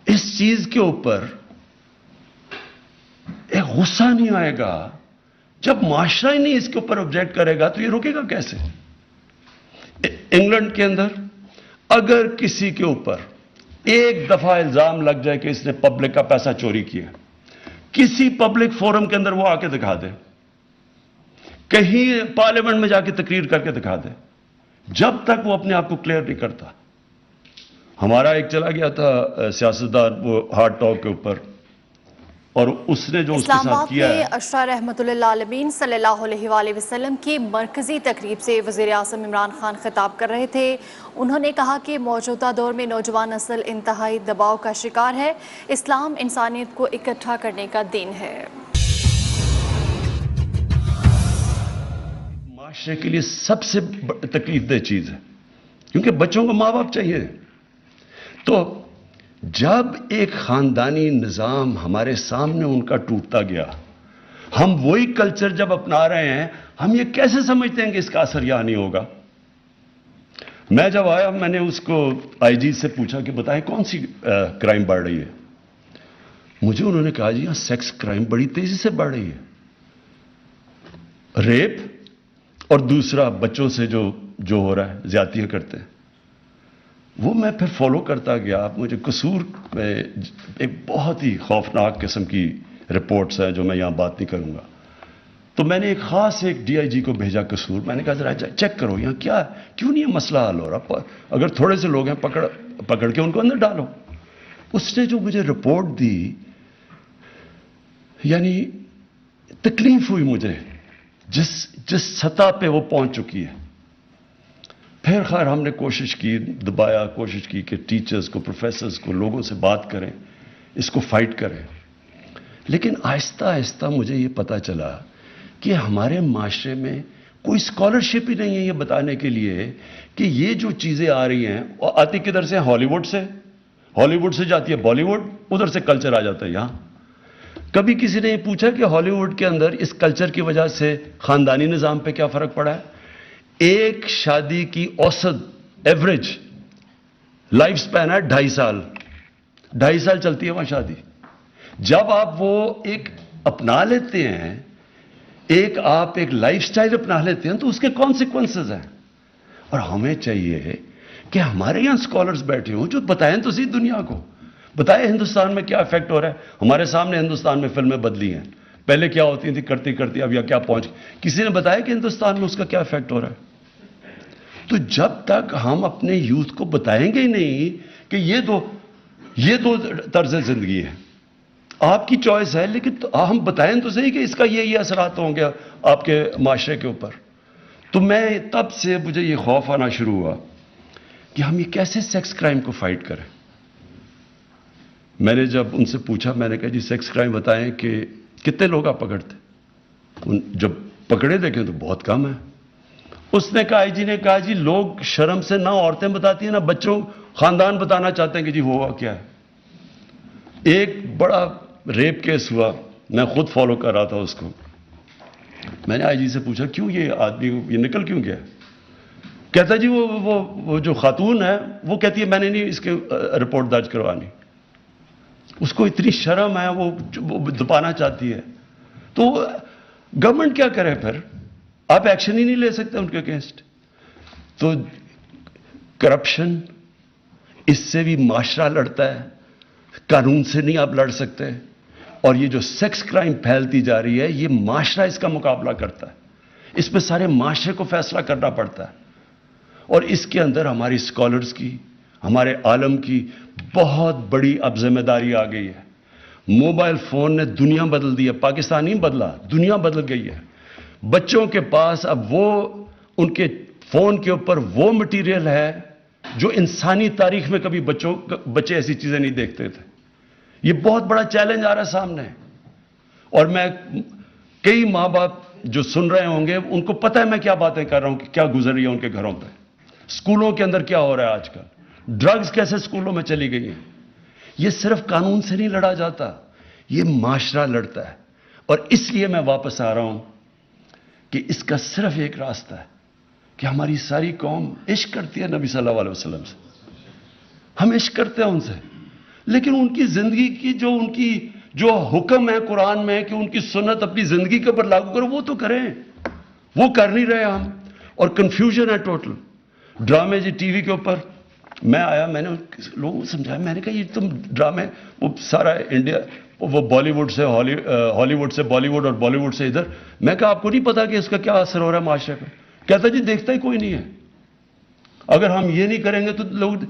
اس چیز کے اوپر ایک غصہ نہیں آئے گا، جب معاشرہ ہی نہیں اس کے اوپر آبجیکٹ کرے گا تو یہ رکے گا کیسے؟ انگلینڈ کے اندر اگر کسی کے اوپر ایک دفعہ الزام لگ جائے کہ اس نے پبلک کا پیسہ چوری کیا، کسی پبلک فورم کے اندر وہ آ کے دکھا دے، کہیں پارلیمنٹ میں جا کے تقریر کر کے دکھا دے، جب تک وہ اپنے آپ کو کلیئر نہیں کرتا۔ ہمارا ایک چلا گیا تھا سیاستدان، وہ ہارٹ ٹاک کے اوپر، اور اس نے جو اس کے اسلام ساتھ آباد کیا میں ہے، اشرا رحمۃ اللہ عالمین صلی اللہ علیہ وآلہ وسلم کی مرکزی تقریب سے وزیر اعظم عمران خان خطاب کر رہے تھے۔ انہوں نے کہا کہ موجودہ دور میں نوجوان نسل انتہائی دباؤ کا شکار ہے، اسلام انسانیت کو اکٹھا کرنے کا دین ہے۔ معاشرے کے لیے سب سے تکلیف دہ چیز ہے، کیونکہ بچوں کو ماں باپ چاہیے۔ تو جب ایک خاندانی نظام ہمارے سامنے ان کا ٹوٹتا گیا، ہم وہی کلچر جب اپنا رہے ہیں، ہم یہ کیسے سمجھتے ہیں کہ اس کا اثر یہاں نہیں ہوگا؟ میں جب آیا، میں نے اس کو آئی جی سے پوچھا کہ بتائیں کون سی کرائم بڑھ رہی ہے؟ مجھے انہوں نے کہا جی ہاں سیکس کرائم بڑی تیزی سے بڑھ رہی ہے، ریپ اور دوسرا بچوں سے جو ہو رہا ہے، زیادتیاں کرتے ہیں۔ وہ میں پھر فالو کرتا گیا۔ مجھے قصور میں ایک بہت ہی خوفناک قسم کی رپورٹس ہیں جو میں یہاں بات نہیں کروں گا، تو میں نے ایک خاص ڈی آئی جی کو بھیجا قصور، میں نے کہا ذرا چیک کرو یہاں کیا ہے، کیوں نہیں یہ مسئلہ حل ہو رہا، اگر تھوڑے سے لوگ ہیں پکڑ کے ان کو اندر ڈالو۔ اس نے جو مجھے رپورٹ دی، یعنی تکلیف ہوئی مجھے جس سطح پہ وہ پہنچ چکی ہے۔ پھر خیر ہم نے کوشش کی، دبایا، کوشش کی کہ ٹیچرز کو، پروفیسرز کو، لوگوں سے بات کریں، اس کو فائٹ کریں، لیکن آہستہ آہستہ مجھے یہ پتا چلا کہ ہمارے معاشرے میں کوئی اسکالرشپ ہی نہیں ہے یہ بتانے کے لیے کہ یہ جو چیزیں آ رہی ہیں، وہ آتی کدھر سے؟ ہالی ووڈ سے جاتی ہے بالی ووڈ، ادھر سے کلچر آ جاتا ہے یہاں۔ کبھی کسی نے یہ پوچھا کہ ہالی ووڈ کے اندر اس کلچر کی وجہ سے خاندانی نظام پہ کیا فرق پڑا ہے؟ ایک شادی کی اوسط ایوریج لائف سپین ہے 2.5 سال، 2.5 سال چلتی ہے وہاں شادی۔ جب آپ وہ ایک اپنا لیتے ہیں، آپ ایک لائف سٹائل اپنا لیتے ہیں، تو اس کے کانسیکوینسز ہیں۔ اور ہمیں چاہیے کہ ہمارے یہاں اسکالرز بیٹھے ہوں جو بتائیں تو صحیح دنیا کو، بتائیں ہندوستان میں کیا افیکٹ ہو رہا ہے۔ ہمارے سامنے ہندوستان میں فلمیں بدلی ہیں، پہلے کیا ہوتی تھی، کرتی کرتی اب یا کیا پہنچ، کسی نے بتایا کہ ہندوستان میں اس کا کیا افیکٹ ہو رہا ہے؟ تو جب تک ہم اپنے یوتھ کو بتائیں گے نہیں کہ یہ دو طرز زندگی ہے، آپ کی چوائس ہے، لیکن ہم بتائیں تو صحیح کہ اس کا یہ اثرات ہوں گے آپ کے معاشرے کے اوپر۔ تو میں تب سے مجھے یہ خوف آنا شروع ہوا کہ ہم یہ کیسے سیکس کرائم کو فائٹ کریں۔ میں نے جب ان سے پوچھا، میں نے کہا جی سیکس کرائم بتائیں کہ کتنے لوگ آپ پکڑتے؟ جب پکڑے دیکھیں تو بہت کم ہے۔ اس نے کہا، آئی جی نے کہا جی لوگ شرم سے نہ عورتیں بتاتی ہیں نہ بچوں، خاندان بتانا چاہتے ہیں کہ جی ہوا کیا ہے۔ ایک بڑا ریپ کیس ہوا، میں خود فالو کر رہا تھا اس کو۔ میں نے آئی جی سے پوچھا کیوں یہ آدمی یہ نکل کیوں گیا؟ کہتا جی وہ جو خاتون ہے وہ کہتی ہے میں نے نہیں اس کے رپورٹ درج کروانی، اس کو اتنی شرم ہے، وہ دبانا چاہتی ہے۔ تو گورنمنٹ کیا کرے پھر؟ آپ ایکشن ہی نہیں لے سکتے ان کے اگینسٹ. تو کرپشن، اس سے بھی معاشرہ لڑتا ہے، قانون سے نہیں آپ لڑ سکتے. اور یہ جو سیکس کرائم پھیلتی جا رہی ہے، یہ معاشرہ اس کا مقابلہ کرتا ہے. اس پہ سارے معاشرے کو فیصلہ کرنا پڑتا ہے. اور اس کے اندر ہماری اسکالرز کی، ہمارے عالم کی بہت بڑی اب ذمہ داری آ گئی ہے. موبائل فون نے دنیا بدل دی ہے، پاکستان نہیں بدلا، دنیا بدل گئی ہے. بچوں کے پاس اب وہ ان کے فون کے اوپر وہ مٹیریل ہے جو انسانی تاریخ میں کبھی بچے ایسی چیزیں نہیں دیکھتے تھے. یہ بہت بڑا چیلنج آ رہا ہے سامنے. اور میں کئی ماں باپ جو سن رہے ہوں گے ان کو پتہ ہے میں کیا باتیں کر رہا ہوں کہ کیا گزر رہی ہے ان کے گھروں پہ. اسکولوں کے اندر کیا ہو رہا ہے آج کل، ڈرگز کیسے اسکولوں میں چلی گئی ہیں. یہ صرف قانون سے نہیں لڑا جاتا، یہ معاشرہ لڑتا ہے. اور اس لیے میں واپس آ رہا ہوں کہ اس کا صرف ایک راستہ ہے کہ ہماری ساری قوم عشق کرتی ہے نبی صلی اللہ علیہ وسلم سے. ہم عشق کرتے ہیں ان سے، لیکن ان کی زندگی کی جو حکم ہے قرآن میں کہ ان کی سنت اپنی زندگی کے اوپر لاگو کرو، وہ تو کریں. وہ کر نہیں رہے ہم. اور کنفیوژن ہے ٹوٹل. ڈرامے جی ٹی وی کے اوپر میں آیا، میں نے لوگوں کو سمجھایا، میں نے کہا یہ تم ڈرامے، وہ سارا انڈیا، وہ بالی ووڈ سے ہالی ووڈ سے بالی ووڈ اور بالی ووڈ سے ادھر. میں کہا آپ کو نہیں پتا کہ اس کا کیا اثر ہو رہا ہے معاشرے پہ؟ کہتا جی دیکھتا ہی کوئی نہیں ہے. اگر ہم یہ نہیں کریں گے تو لوگ.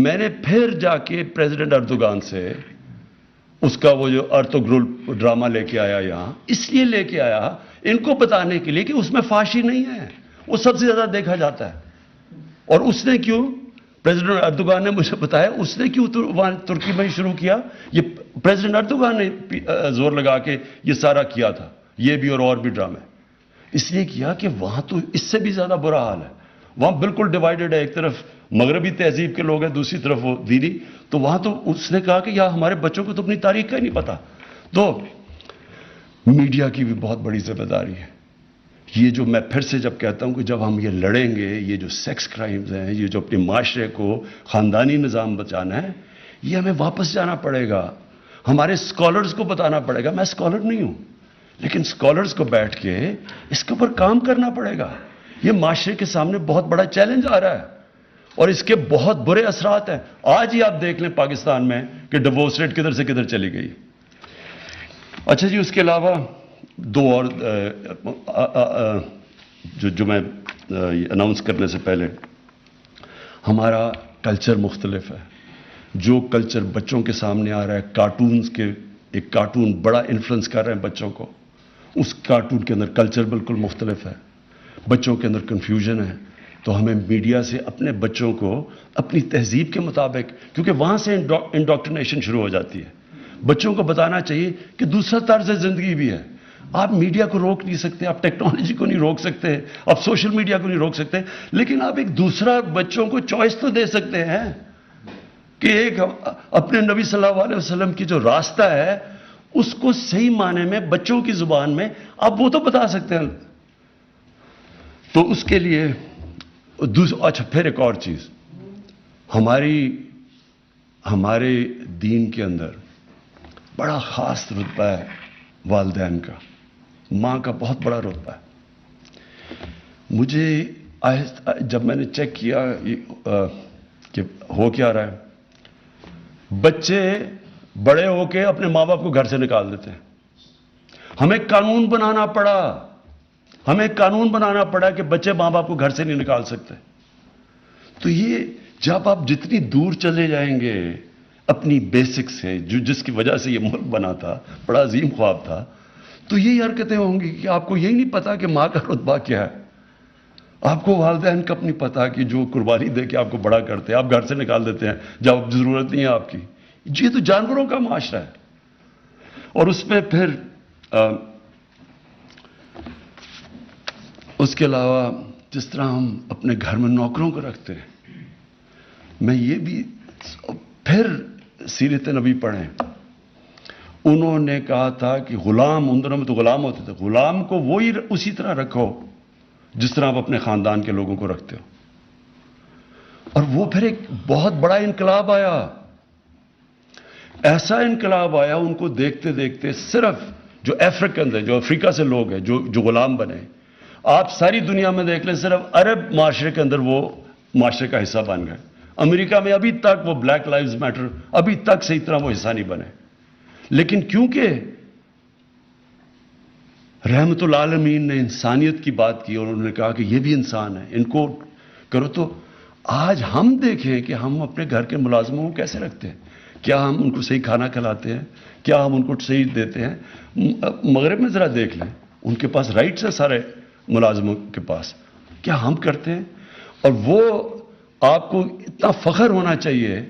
میں نے پھر جا کے پریزیڈنٹ اردوغان سے اس کا وہ جو ارتوگرل ڈرامہ لے کے آیا یہاں، اس لیے لے کے آیا ان کو بتانے کے لیے کہ اس میں فحاشی نہیں ہے، وہ سب سے زیادہ دیکھا جاتا ہے. اور اس نے کیوں، پریزیڈنٹ اردوغان نے مجھے بتایا اس نے کیوں وہاں ترکی میں شروع کیا. یہ پریزیڈنٹ اردوغان نے زور لگا کے یہ سارا کیا تھا، یہ بھی اور بھی ڈرامے. اس لیے کیا کہ وہاں تو اس سے بھی زیادہ برا حال ہے. وہاں بالکل ڈیوائیڈڈ ہے، ایک طرف مغربی تہذیب کے لوگ ہیں، دوسری طرف وہ دینی. تو وہاں تو اس نے کہا کہ یار ہمارے بچوں کو تو اپنی تاریخ کا ہی نہیں پتا. تو میڈیا کی بھی بہت بڑی ذمہ داری ہے. یہ جو میں پھر سے جب کہتا ہوں کہ جب ہم یہ لڑیں گے، یہ جو سیکس کرائمز ہیں، یہ جو اپنے معاشرے کو خاندانی نظام بچانا ہے، یہ ہمیں واپس جانا پڑے گا. ہمارے سکولرز کو بتانا پڑے گا. میں سکولر نہیں ہوں، لیکن سکولرز کو بیٹھ کے اس کے اوپر کام کرنا پڑے گا. یہ معاشرے کے سامنے بہت بڑا چیلنج آ رہا ہے اور اس کے بہت برے اثرات ہیں. آج ہی آپ دیکھ لیں پاکستان میں کہ ڈیورس ریٹ کدھر سے کدھر چلی گئی. اچھا جی، اس کے علاوہ دو اور جو میں اناؤنس کرنے سے پہلے، ہمارا کلچر مختلف ہے. جو کلچر بچوں کے سامنے آ رہا ہے، کارٹونز کے، ایک کارٹون بڑا انفلوئنس کر رہے ہیں بچوں کو. اس کارٹون کے اندر کلچر بالکل مختلف ہے. بچوں کے اندر کنفیوژن ہے. تو ہمیں میڈیا سے اپنے بچوں کو اپنی تہذیب کے مطابق، کیونکہ وہاں سے انڈوکٹرینیشن شروع ہو جاتی ہے، بچوں کو بتانا چاہیے کہ دوسرا طرز زندگی بھی ہے. آپ میڈیا کو روک نہیں سکتے، آپ ٹیکنالوجی کو نہیں روک سکتے، آپ سوشل میڈیا کو نہیں روک سکتے، لیکن آپ ایک دوسرا بچوں کو چوائس تو دے سکتے ہیں کہ ایک اپنے نبی صلی اللہ علیہ وسلم کی جو راستہ ہے اس کو صحیح معنی میں بچوں کی زبان میں آپ وہ تو بتا سکتے ہیں. تو اس کے لیے اچھا پھر ایک اور چیز، ہمارے دین کے اندر بڑا خاص رتبہ ہے والدین کا، ماں کا بہت بڑا رتبہ ہے. مجھے جب میں نے چیک کیا کہ ہو کیا رہا ہے، بچے بڑے ہو کے اپنے ماں باپ کو گھر سے نکال دیتے ہیں. ہمیں قانون بنانا پڑا کہ بچے ماں باپ کو گھر سے نہیں نکال سکتے. تو یہ جب آپ جتنی دور چلے جائیں گے اپنی بیسک سے، جس کی وجہ سے یہ ملک بنا تھا، بڑا عظیم خواب تھا، تو یہی حرکتیں ہوں گی کہ آپ کو یہی نہیں پتا کہ ماں کا رتبہ کیا ہے. آپ کو والدین کا نہیں پتا کہ جو قربانی دے کے آپ کو بڑا کرتے ہیں، آپ گھر سے نکال دیتے ہیں جب ضرورت نہیں ہے آپ کی. یہ تو جانوروں کا معاشرہ ہے. اور اس میں پھر اس کے علاوہ جس طرح ہم اپنے گھر میں نوکروں کو رکھتے ہیں، میں یہ بھی پھر سیرت نبی پڑھیں. انہوں نے کہا تھا کہ غلام، ان دنوں میں تو غلام ہوتے تھے، غلام کو وہی اسی طرح رکھو جس طرح آپ اپنے خاندان کے لوگوں کو رکھتے ہو. اور وہ پھر ایک بہت بڑا انقلاب آیا. ایسا انقلاب آیا ان کو دیکھتے دیکھتے، صرف جو افریقن تھے، جو افریقہ سے لوگ ہیں جو غلام بنے، آپ ساری دنیا میں دیکھ لیں، صرف عرب معاشرے کے اندر وہ معاشرے کا حصہ بن گئے. امریکہ میں ابھی تک وہ بلیک لائیوز میٹر ابھی تک صحیح طرح وہ حصہ نہیں بنے. لیکن کیونکہ رحمت العالمین نے انسانیت کی بات کی اور انہوں نے کہا کہ یہ بھی انسان ہے، ان کو کرو، تو آج ہم دیکھیں کہ ہم اپنے گھر کے ملازموں کو کیسے رکھتے ہیں. کیا ہم ان کو صحیح کھانا کھلاتے ہیں؟ کیا ہم ان کو صحیح دیتے ہیں؟ مغرب میں ذرا دیکھ لیں، ان کے پاس رائٹس ہے سارے ملازموں کے پاس. کیا ہم کرتے ہیں؟ اور وہ آپ کو اتنا فخر ہونا چاہیے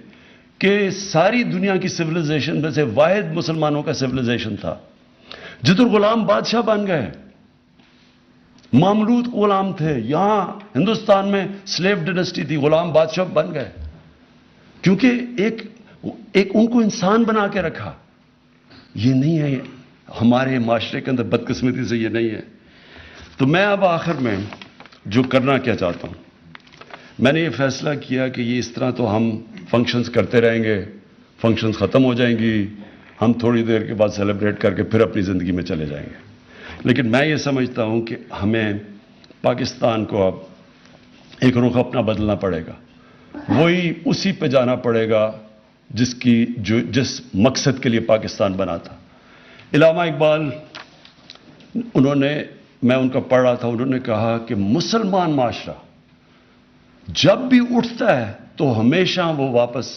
کہ ساری دنیا کی سویلائزیشن میں سے واحد مسلمانوں کا سویلائزیشن تھا جدھر غلام بادشاہ بن گئے. مملوک غلام تھے، یہاں ہندوستان میں سلیو ڈائنسٹی تھی، غلام بادشاہ بن گئے کیونکہ ایک ان کو انسان بنا کے رکھا. یہ نہیں ہے ہمارے معاشرے کے اندر، بدقسمتی سے یہ نہیں ہے. تو میں اب آخر میں جو کرنا کیا چاہتا ہوں، میں نے یہ فیصلہ کیا کہ یہ اس طرح تو ہم فنکشنز کرتے رہیں گے، فنکشنز ختم ہو جائیں گی، ہم تھوڑی دیر کے بعد سیلیبریٹ کر کے پھر اپنی زندگی میں چلے جائیں گے. لیکن میں یہ سمجھتا ہوں کہ ہمیں پاکستان کو اب ایک رخ اپنا بدلنا پڑے گا، وہی اسی پہ جانا پڑے گا جس مقصد کے لیے پاکستان بنا تھا. علامہ اقبال، میں ان کا پڑھ رہا تھا، انہوں نے کہا کہ مسلمان معاشرہ جب بھی اٹھتا ہے تو ہمیشہ وہ واپس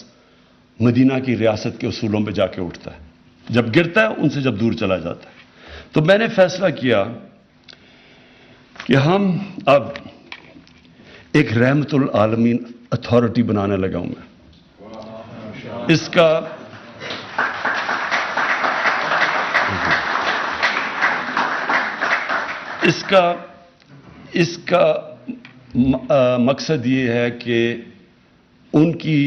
مدینہ کی ریاست کے اصولوں پہ جا کے اٹھتا ہے، جب گرتا ہے ان سے جب دور چلا جاتا ہے. تو میں نے فیصلہ کیا کہ ہم اب ایک رحمت العالمین اتھارٹی بنانے لگا ہوں میں. اس کا مقصد یہ ہے کہ ان کی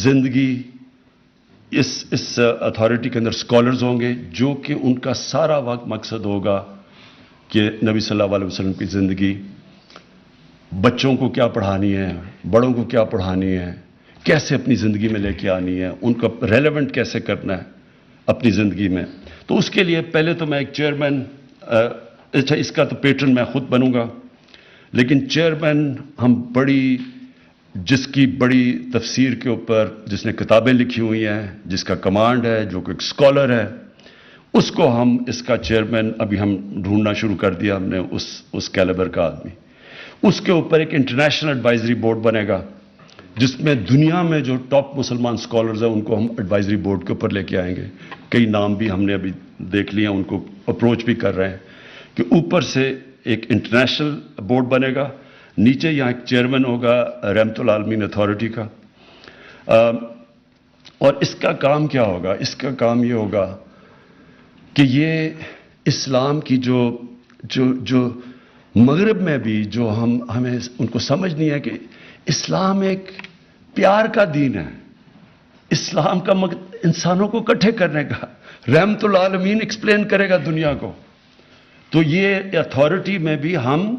زندگی اس اتھارٹی کے اندر سکولرز ہوں گے جو کہ ان کا سارا وقت مقصد ہوگا کہ نبی صلی اللہ علیہ وسلم کی زندگی، بچوں کو کیا پڑھانی ہے، بڑوں کو کیا پڑھانی ہے، کیسے اپنی زندگی میں لے کے آنی ہے، ان کا ریلیونٹ کیسے کرنا ہے اپنی زندگی میں. تو اس کے لیے پہلے تو میں ایک چیئرمین، اچھا اس کا تو پیٹرن میں خود بنوں گا، لیکن چیئرمین ہم جس کی بڑی تفسیر کے اوپر جس نے کتابیں لکھی ہوئی ہیں، جس کا کمانڈ ہے، جو کہ ایک اسکالر ہے، اس کو ہم اس کا چیئرمین ابھی ہم ڈھونڈنا شروع کر دیا ہم نے، اس کیلیبر کا آدمی. اس کے اوپر ایک انٹرنیشنل ایڈوائزری بورڈ بنے گا جس میں دنیا میں جو ٹاپ مسلمان اسکالرز ہیں ان کو ہم ایڈوائزری بورڈ کے اوپر لے کے آئیں گے. کئی نام بھی ہم نے ابھی دیکھ لیے، ان کو اپروچ بھی کر رہے ہیں کہ اوپر سے ایک انٹرنیشنل بورڈ بنے گا، نیچے یہاں ایک چیئرمین ہوگا رحمت العالمین اتھارٹی کا. اور اس کا کام کیا ہوگا؟ اس کا کام یہ ہوگا کہ یہ اسلام کی جو مغرب میں بھی جو ہمیں ان کو سمجھ نہیں ہے کہ اسلام ایک پیار کا دین ہے، اسلام کا انسانوں کو اکٹھے کرنے کا. رحمت العالمین ایکسپلین کرے گا دنیا کو. تو یہ اتھارٹی میں بھی ہم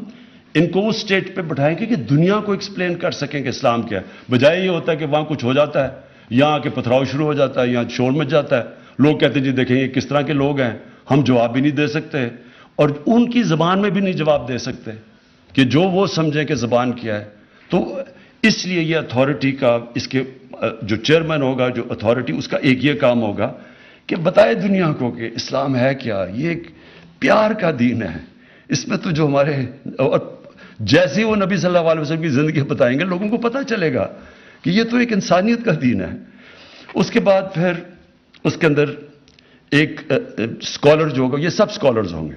ان کو اس سٹیج پہ بٹھائیں گے کہ دنیا کو ایکسپلین کر سکیں کہ اسلام کیا ہے. بجائے یہ ہوتا ہے کہ وہاں کچھ ہو جاتا ہے، یہاں کے پتھراؤ شروع ہو جاتا ہے، یہاں شور مچ جاتا ہے، لوگ کہتے ہیں جی دیکھیں یہ کس طرح کے لوگ ہیں، ہم جواب بھی نہیں دے سکتے اور ان کی زبان میں بھی نہیں جواب دے سکتے کہ جو وہ سمجھیں کہ زبان کیا ہے. تو اس لیے یہ اتھارٹی کا، اس کے جو چیئرمین ہوگا جو اتھارٹی، اس کا ایک یہ کام ہوگا کہ بتائے دنیا کو کہ اسلام ہے کیا. یہ ایک پیار کا دین ہے. اس میں تو جو ہمارے، اور جیسے وہ نبی صلی اللہ علیہ وسلم کی زندگی بتائیں گے لوگوں کو پتہ چلے گا کہ یہ تو ایک انسانیت کا دین ہے. اس کے بعد پھر اس کے اندر ایک اسکالر جو ہوگا، یہ سب اسکالرز ہوں گے.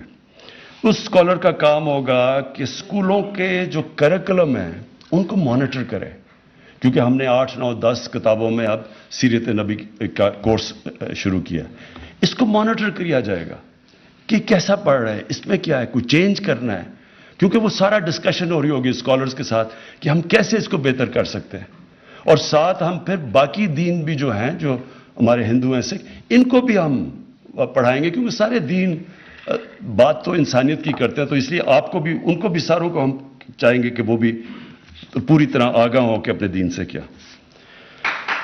اس اسکالر کا کام ہوگا کہ اسکولوں کے جو کریکولم ہیں ان کو مانیٹر کرے، کیونکہ ہم نے 8، 9، 10 کتابوں میں اب سیرت نبی کا کورس شروع کیا. اس کو مانیٹر کیا جائے گا کہ کیسا پڑھ رہا ہے، اس میں کیا ہے، کوئی چینج کرنا ہے، کیونکہ وہ سارا ڈسکشن ہو رہی ہوگی اسکالرز کے ساتھ کہ ہم کیسے اس کو بہتر کر سکتے ہیں. اور ساتھ ہم پھر باقی دین بھی جو ہیں، جو ہمارے ہندو ہیں، سکھ، ان کو بھی ہم پڑھائیں گے، کیونکہ سارے دین بات تو انسانیت کی کرتے ہیں. تو اس لیے آپ کو بھی، ان کو بھی، ساروں کو ہم چاہیں گے کہ وہ بھی پوری طرح آگاہ ہو کہ اپنے دین سے کیا.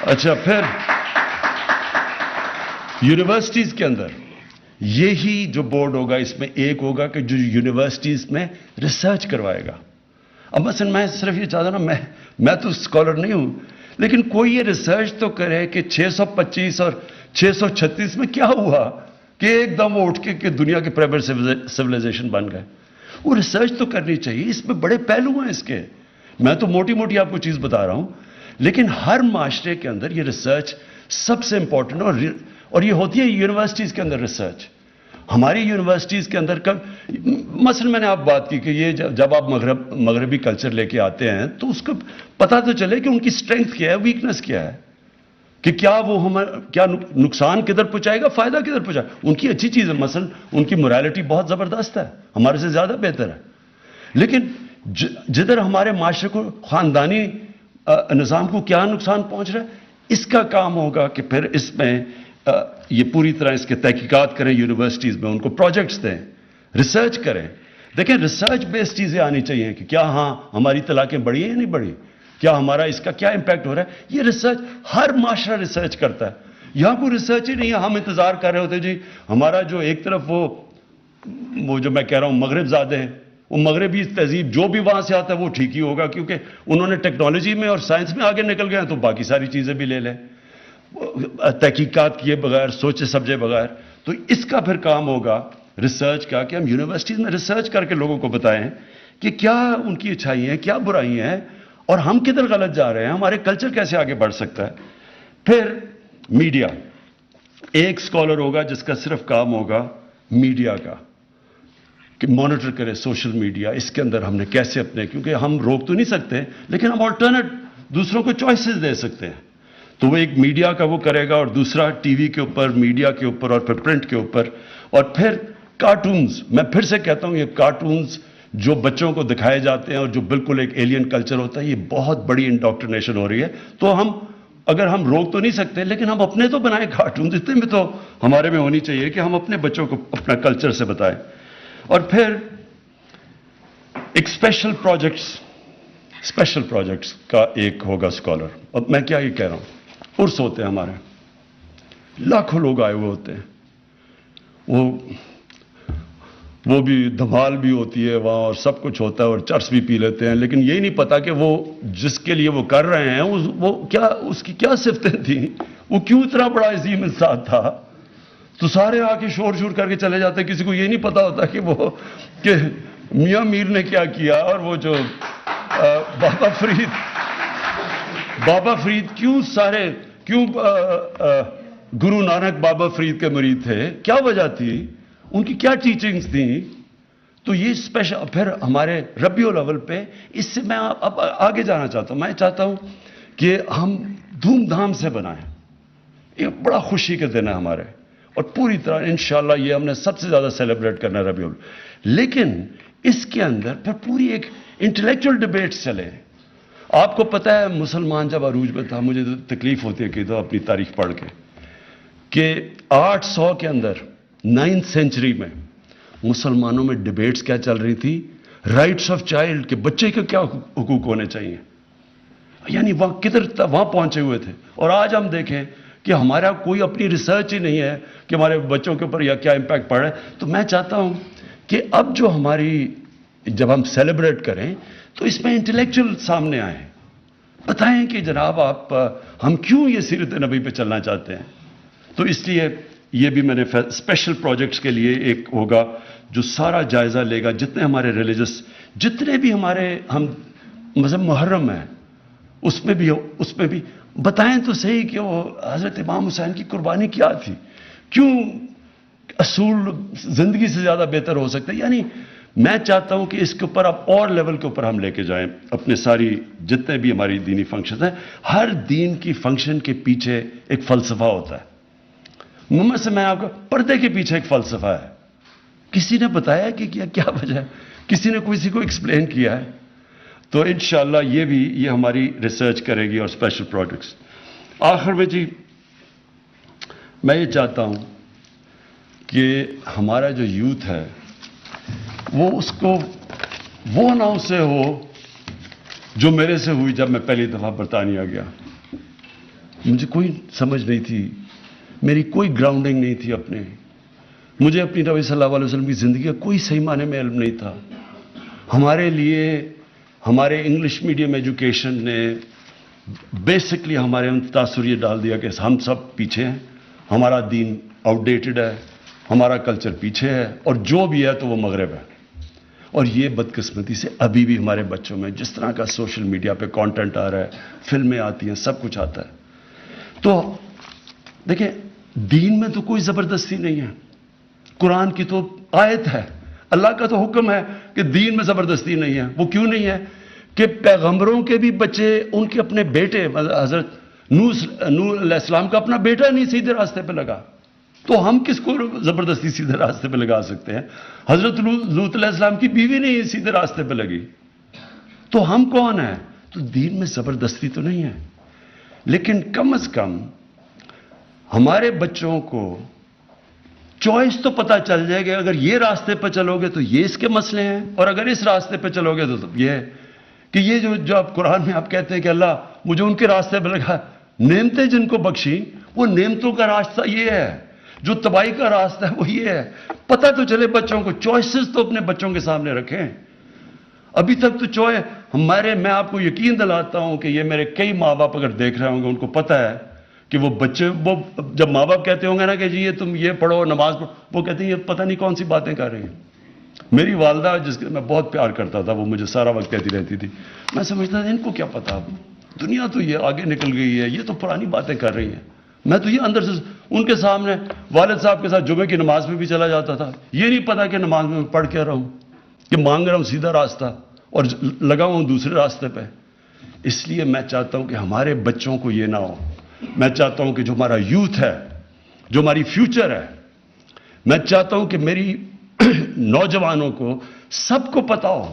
اچھا، پھر یونیورسٹیز کے اندر یہی جو بورڈ ہوگا اس میں ایک ہوگا کہ جو یونیورسٹیز میں ریسرچ کروائے گا. اب مثلا میں صرف یہ چاہتا ہوں نا، میں تو اسکالر نہیں ہوں، لیکن کوئی یہ ریسرچ تو کرے کہ 625 اور 636 میں کیا ہوا کہ ایک دم وہ اٹھ کے کہ دنیا کے پرائمری سویلائزیشن بن گئے. وہ ریسرچ تو کرنی چاہیے. اس میں بڑے پہلو ہیں اس کے. میں تو موٹی موٹی آپ کو چیز بتا رہا ہوں، لیکن ہر معاشرے کے اندر یہ ریسرچ سب سے امپورٹنٹ اور یہ ہوتی ہے یونیورسٹیز کے اندر ریسرچ. ہماری یونیورسٹیز کے اندر مثلا میں نے آپ بات کی کہ یہ جب آپ مغربی کلچر لے کے آتے ہیں تو اس کو پتہ تو چلے کہ ان کی اسٹرینگتھ کیا ہے، ویکنس کیا ہے، کہ کیا وہ کیا نقصان کدھر پہنچائے گا، فائدہ کدھر پہنچائے گا. ان کی اچھی چیز ہے، مثلا ان کی morality بہت زبردست ہے، ہمارے سے زیادہ بہتر ہے. لیکن جدھر ہمارے معاشرے کو خاندانی نظام کو کیا نقصان پہنچ رہا ہے، اس کا کام ہوگا کہ پھر اس میں یہ پوری طرح اس کے تحقیقات کریں یونیورسٹیز میں، ان کو پروجیکٹس دیں، ریسرچ کریں. دیکھیں ریسرچ بیس چیزیں آنی چاہیے کہ کیا ہاں ہماری طلاقیں بڑھی ہیں یا نہیں بڑھی، کیا ہمارا اس کا کیا امپیکٹ ہو رہا ہے. یہ ریسرچ ہر معاشرہ ریسرچ کرتا ہے. یہاں کوئی ریسرچ ہی نہیں ہے. ہم انتظار کر رہے ہوتے جی ہمارا جو ایک طرف وہ جو میں کہہ رہا ہوں مغرب زادے ہیں، وہ مغربی تہذیب جو بھی وہاں سے آتا ہے وہ ٹھیک ہی ہوگا، کیونکہ انہوں نے ٹیکنالوجی میں اور سائنس میں آگے نکل گئے ہیں تو باقی ساری چیزیں بھی لے لیں تحقیقات کیے بغیر، سوچے سمجھے بغیر. تو اس کا پھر کام ہوگا ریسرچ کا کہ ہم یونیورسٹیز میں ریسرچ کر کے لوگوں کو بتائیں کہ کیا ان کی اچھائی ہیں، کیا برائی ہیں، اور ہم کدھر غلط جا رہے ہیں، ہمارے کلچر کیسے آگے بڑھ سکتا ہے. پھر میڈیا، ایک اسکالر ہوگا جس کا صرف کام ہوگا میڈیا کا، کہ مانیٹر کرے سوشل میڈیا، اس کے اندر ہم نے کیسے کیونکہ ہم روک تو نہیں سکتے لیکن ہم آلٹرنیٹ دوسروں کو چوائسز دے سکتے ہیں. تو وہ ایک میڈیا کا وہ کرے گا، اور دوسرا ٹی وی کے اوپر، میڈیا کے اوپر، اور پھر پرنٹ کے اوپر. اور پھر کارٹونز، میں پھر سے کہتا ہوں یہ کارٹونز جو بچوں کو دکھائے جاتے ہیں اور جو بالکل ایک ایلین کلچر ہوتا ہے، یہ بہت بڑی انڈوکٹرینیشن ہو رہی ہے. تو اگر ہم روک تو نہیں سکتے لیکن ہم اپنے تو بنائیں کارٹونز، اتنے میں تو ہمارے میں ہونی چاہیے کہ ہم اپنے بچوں کو اپنا کلچر سے بتائیں. اور پھر ایک اسپیشل پروجیکٹس کا ایک ہوگا اسکالر. اب میں کیا یہ کہہ رہا ہوں، عرس ہوتے ہیں ہمارے، لاکھوں لوگ آئے ہوئے ہوتے ہیں، وہ بھی دھمال بھی ہوتی ہے وہاں اور سب کچھ ہوتا ہے اور چرس بھی پی لیتے ہیں، لیکن یہی نہیں پتا کہ وہ جس کے لیے وہ کر رہے ہیں وہ کیا، اس کی کیا صفتیں تھیں، وہ کیوں اتنا بڑا عظیم انسان تھا. تو سارے آ کے شور کر کے چلے جاتے ہیں. کسی کو یہ نہیں پتا ہوتا کہ میاں میر نے کیا کیا، اور وہ جو بابا فرید کیوں گرو نانک بابا فرید کے مرید تھے، کیا وجہ تھی، ان کی کیا ٹیچنگز تھیں. تو یہ اسپیشل. پھر ہمارے ربیع الاول پہ، اس سے میں اب آگے جانا چاہتا ہوں. میں چاہتا ہوں کہ ہم دھوم دھام سے بنائیں. یہ بڑا خوشی کے دن ہے ہمارے، اور پوری طرح انشاءاللہ یہ ہم نے سب سے زیادہ سیلیبریٹ کرنا ہے ربیع الاول. لیکن اس کے اندر پھر پوری ایک انٹلیکچوئل ڈیبیٹس چلے. آپ کو پتہ ہے مسلمان جب عروج میں تھا، مجھے تکلیف ہوتی ہے کہ تو اپنی تاریخ پڑھ کے، کہ 800 کے اندر 9th سینچری میں مسلمانوں میں ڈیبیٹس کیا چل رہی تھی، رائٹس آف چائلڈ، کہ بچے کے کیا حقوق ہونے چاہیے. یعنی وہاں پہنچے ہوئے تھے. اور آج ہم دیکھیں کہ ہمارا کوئی اپنی ریسرچ ہی نہیں ہے کہ ہمارے بچوں کے اوپر یا کیا امپیکٹ پڑ رہا ہے. تو میں چاہتا ہوں کہ اب جو جب ہم سیلیبریٹ کریں تو اس میں انٹلیکچوئل سامنے آئیں، بتائیں کہ جناب ہم کیوں یہ سیرت نبی پہ چلنا چاہتے ہیں. تو اس لیے یہ بھی میں نے اسپیشل پروجیکٹس کے لیے ایک ہوگا جو سارا جائزہ لے گا، جتنے ہمارے ریلیجس، جتنے بھی ہم مذہب محرم ہیں اس میں بھی بتائیں تو صحیح کہ وہ حضرت امام حسین کی قربانی کیا تھی، کیوں اصول زندگی سے زیادہ بہتر ہو سکتا ہے. یعنی میں چاہتا ہوں کہ اس کے اوپر اب اور لیول کے اوپر ہم لے کے جائیں اپنے ساری جتنے بھی ہماری دینی فنکشن ہیں. ہر دین کی فنکشن کے پیچھے ایک فلسفہ ہوتا ہے. محمد سے میں آپ کو پردے کے پیچھے ایک فلسفہ ہے. کسی نے بتایا کہ کیا وجہ ہے، کسی نے کسی کو ایکسپلین کیا ہے. تو انشاءاللہ یہ ہماری ریسرچ کرے گی اور اسپیشل پروجیکٹس. آخر میں جی میں یہ چاہتا ہوں کہ ہمارا جو یوتھ ہے وہ اس کو وہ نہ اسے ہو جو میرے سے ہوئی جب میں پہلی دفعہ برطانیہ گیا. مجھے کوئی سمجھ نہیں تھی، میری کوئی گراؤنڈنگ نہیں تھی اپنے. مجھے اپنی نبی صلی اللہ علیہ وسلم کی زندگی کا کوئی صحیح معنی میں علم نہیں تھا. ہمارے لیے ہمارے انگلش میڈیم ایجوکیشن نے بیسکلی ہمارے تاثر یہ ڈال دیا کہ ہم سب پیچھے ہیں, ہمارا دین آؤٹ ڈیٹڈ ہے, ہمارا کلچر پیچھے ہے, اور جو بھی ہے تو وہ مغرب ہے. اور یہ بدقسمتی سے ابھی بھی ہمارے بچوں میں جس طرح کا سوشل میڈیا پہ کانٹینٹ آ رہا ہے, فلمیں آتی ہیں, سب کچھ آتا ہے. تو دیکھیں, دین میں تو کوئی زبردستی نہیں ہے. قرآن کی تو آیت ہے, اللہ کا تو حکم ہے کہ دین میں زبردستی نہیں ہے. وہ کیوں نہیں ہے کہ پیغمبروں کے بھی بچے, ان کے اپنے بیٹے, حضرت نوح علیہ السلام کا اپنا بیٹا نہیں سیدھے راستے پہ لگا, تو ہم کس کو زبردستی سیدھے راستے پہ لگا سکتے ہیں؟ حضرت لوط علیہ السلام کی بیوی نہیں سیدھے راستے پہ لگی, تو ہم کون ہیں؟ تو دین میں زبردستی تو نہیں ہے, لیکن کم از کم ہمارے بچوں کو چوائس تو پتہ چل جائے گا. اگر یہ راستے پہ چلو گے تو یہ اس کے مسئلے ہیں, اور اگر اس راستے پہ چلو گے تو یہ ہے کہ یہ جو آپ قرآن میں آپ کہتے ہیں کہ اللہ مجھے ان کے راستے پہ لگا, نعمتیں جن کو بخشی, وہ نعمتوں کا راستہ یہ ہے, جو تباہی کا راستہ ہے وہ یہ ہے. پتہ تو چلے بچوں کو, چوائسز تو اپنے بچوں کے سامنے رکھیں. ابھی تک تو میں آپ کو یقین دلاتا ہوں کہ یہ میرے کئی ماں باپ اگر دیکھ رہے ہوں گے, ان کو پتہ ہے کہ وہ بچے, وہ جب ماں باپ کہتے ہوں گے نا کہ جی یہ تم یہ پڑھو, نماز پڑھو, وہ کہتے ہیں یہ پتہ نہیں کون سی باتیں کر رہی ہیں. میری والدہ جس کے میں بہت پیار کرتا تھا, وہ مجھے سارا وقت کہتی رہتی تھی, میں سمجھتا تھا ان کو کیا پتہ, دنیا تو یہ آگے نکل گئی ہے, یہ تو پرانی باتیں کر رہی ہیں. میں تو یہ اندر سے ان کے سامنے والد صاحب کے ساتھ جمعے کی نماز میں بھی چلا جاتا تھا, یہ نہیں پتا کہ نماز میں پڑھ کیا رہا ہوں, کہ مانگ رہا ہوں سیدھا راستہ اور لگا ہوں دوسرے راستے پہ. اس لیے میں چاہتا ہوں کہ ہمارے بچوں کو یہ نہ ہو. میں چاہتا ہوں کہ جو ہمارا یوتھ ہے, جو ہماری فیوچر ہے, میں چاہتا ہوں کہ میری نوجوانوں کو سب کو پتا ہو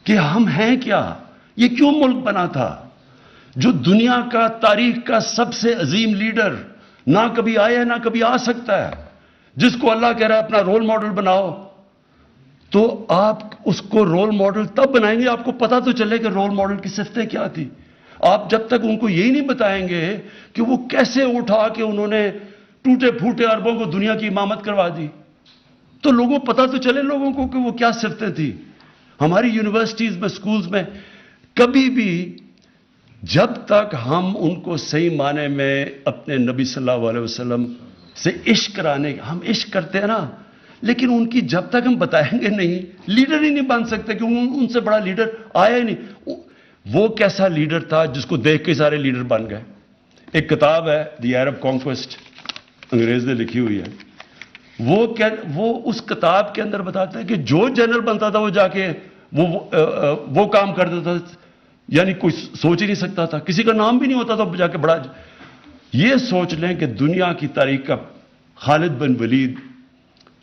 کہ ہم ہیں کیا, یہ کیوں ملک بنا تھا. جو دنیا کا تاریخ کا سب سے عظیم لیڈر نہ کبھی آیا نہ کبھی آ سکتا ہے, جس کو اللہ کہہ رہا ہے اپنا رول ماڈل بناؤ, تو آپ اس کو رول ماڈل تب بنائیں گے آپ کو پتا تو چلے کہ رول ماڈل کی صفتیں کیا تھی. آپ جب تک ان کو یہی نہیں بتائیں گے کہ وہ کیسے اٹھا کے انہوں نے ٹوٹے پھوٹے عربوں کو دنیا کی امامت کروا دی, تو لوگوں پتا تو چلے لوگوں کو کہ وہ کیا صفتیں تھیں. ہماری یونیورسٹیز میں, سکولز میں کبھی بھی جب تک ہم ان کو صحیح معنی میں اپنے نبی صلی اللہ علیہ وسلم سے عشق کرانے, ہم عشق کرتے ہیں نا, لیکن ان کی جب تک ہم بتائیں گے نہیں, لیڈر ہی نہیں بن سکتے, کیونکہ ان سے بڑا لیڈر آیا ہی نہیں. وہ کیسا لیڈر تھا جس کو دیکھ کے سارے لیڈر بن گئے. ایک کتاب ہے دی عرب کانکویسٹ, انگریز نے لکھی ہوئی ہے. وہ اس کتاب کے اندر بتاتا ہے کہ جو جنرل بنتا تھا وہ جا کے وہ کام کر دیتا تھا, یعنی کوئی سوچ ہی نہیں سکتا تھا, کسی کا نام بھی نہیں ہوتا تھا جا کے بڑا. یہ سوچ لیں کہ دنیا کی تاریخ کا خالد بن ولید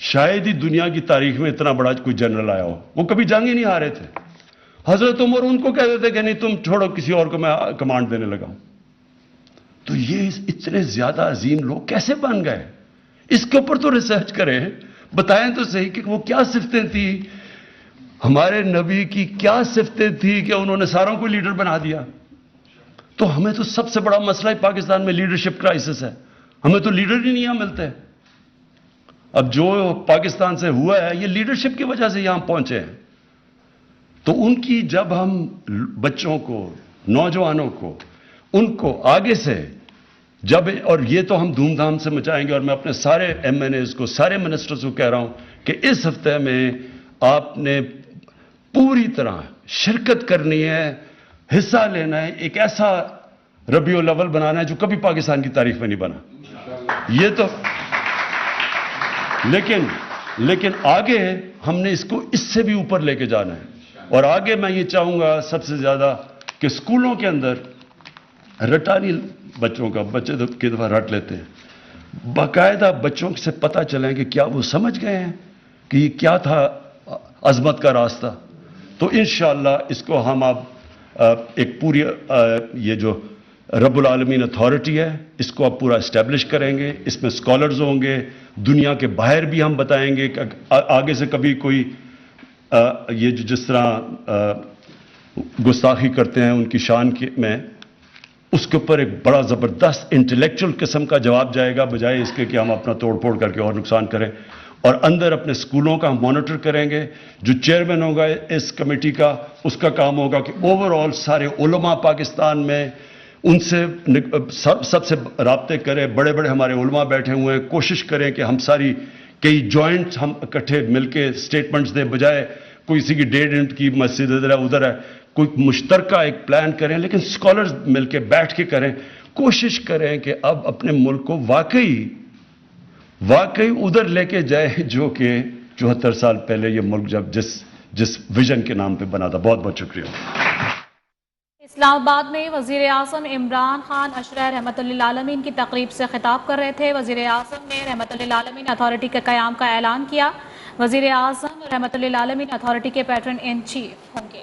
شاید ہی دنیا کی تاریخ میں اتنا بڑا کوئی جنرل آیا ہو, وہ کبھی جنگ ہی نہیں ہارے تھے. حضرت عمر ان کو کہتے تھے کہ نہیں تم چھوڑو, کسی اور کو میں کمانڈ دینے لگا ہوں. تو یہ اتنے زیادہ عظیم لوگ کیسے بن گئے؟ اس کے اوپر تو ریسرچ کریں, بتائیں تو صحیح کہ وہ کیا صفتیں تھیں, ہمارے نبی کی کیا صفتیں تھیں کہ انہوں نے ساروں کو لیڈر بنا دیا. تو ہمیں تو سب سے بڑا مسئلہ پاکستان میں لیڈرشپ کرائسس ہے, ہمیں تو لیڈر ہی نہیں ملتے. اب جو پاکستان سے ہوا ہے یہ لیڈرشپ کی وجہ سے یہاں پہنچے ہیں. تو ان کی جب ہم بچوں کو, نوجوانوں کو, ان کو آگے سے جب, اور یہ تو ہم دھوم دھام سے مچائیں گے, اور میں اپنے سارے ایم این ایز کو, سارے منسٹرز کو کہہ رہا ہوں کہ اس ہفتے میں آپ نے پوری طرح شرکت کرنی ہے, حصہ لینا ہے, ایک ایسا ربیع الاول بنانا ہے جو کبھی پاکستان کی تاریخ میں نہیں بنا. یہ تو لیکن آگے ہم نے اس کو اس سے بھی اوپر لے کے جانا ہے. اور آگے میں یہ چاہوں گا سب سے زیادہ کہ اسکولوں کے اندر رٹانی بچوں کا, بچے تو کئی دفعہ رٹ لیتے ہیں, باقاعدہ بچوں سے پتہ چلیں کہ کیا وہ سمجھ گئے ہیں کہ یہ کیا تھا عظمت کا راستہ. تو انشاءاللہ اس کو ہم اب ایک پوری یہ جو رب العالمین اتھارٹی ہے اس کو اب پورا اسٹیبلش کریں گے. اس میں اسکالرز ہوں گے, دنیا کے باہر بھی ہم بتائیں گے کہ آگے سے کبھی کوئی یہ جو جس طرح گستاخی کرتے ہیں ان کی شان میں, اس کے اوپر ایک بڑا زبردست انٹلیکچوئل قسم کا جواب جائے گا، بجائے اس کے کہ ہم اپنا توڑ پھوڑ کر کے اور نقصان کریں. اور اندر اپنے سکولوں کا ہم مانیٹر کریں گے. جو چیئرمین ہوگا اس کمیٹی کا، اس کا کام ہوگا کہ اوور آل سارے علماء پاکستان میں ان سے سب سے رابطے کریں. بڑے بڑے ہمارے علماء بیٹھے ہوئے ہیں، کوشش کریں کہ ہم ساری کئی جوائنٹ ہم اکٹھے مل کے اسٹیٹمنٹس دیں، بجائے کوئی کسی کی 1.5 انچ کی مسجد ادھر ہے ادھر ہے. کوئی مشترکہ ایک پلان کریں، لیکن اسکالرز مل کے بیٹھ کے کریں. کوشش کریں کہ اب اپنے ملک کو واقعی ادھر لے کے جائے جو کہ 74 سال پہلے یہ ملک جب جس ویژن کے نام پہ بنا تھا. بہت بہت شکریہ. اسلام آباد میں وزیر اعظم عمران خان عشرہ رحمت للعالمین کی تقریب سے خطاب کر رہے تھے. وزیر اعظم نے رحمت للعالمین اتھارٹی کے قیام کا اعلان کیا. وزیر اعظم رحمت للعالمین اتھارٹی کے پیٹرن ان چیف ہوں گے.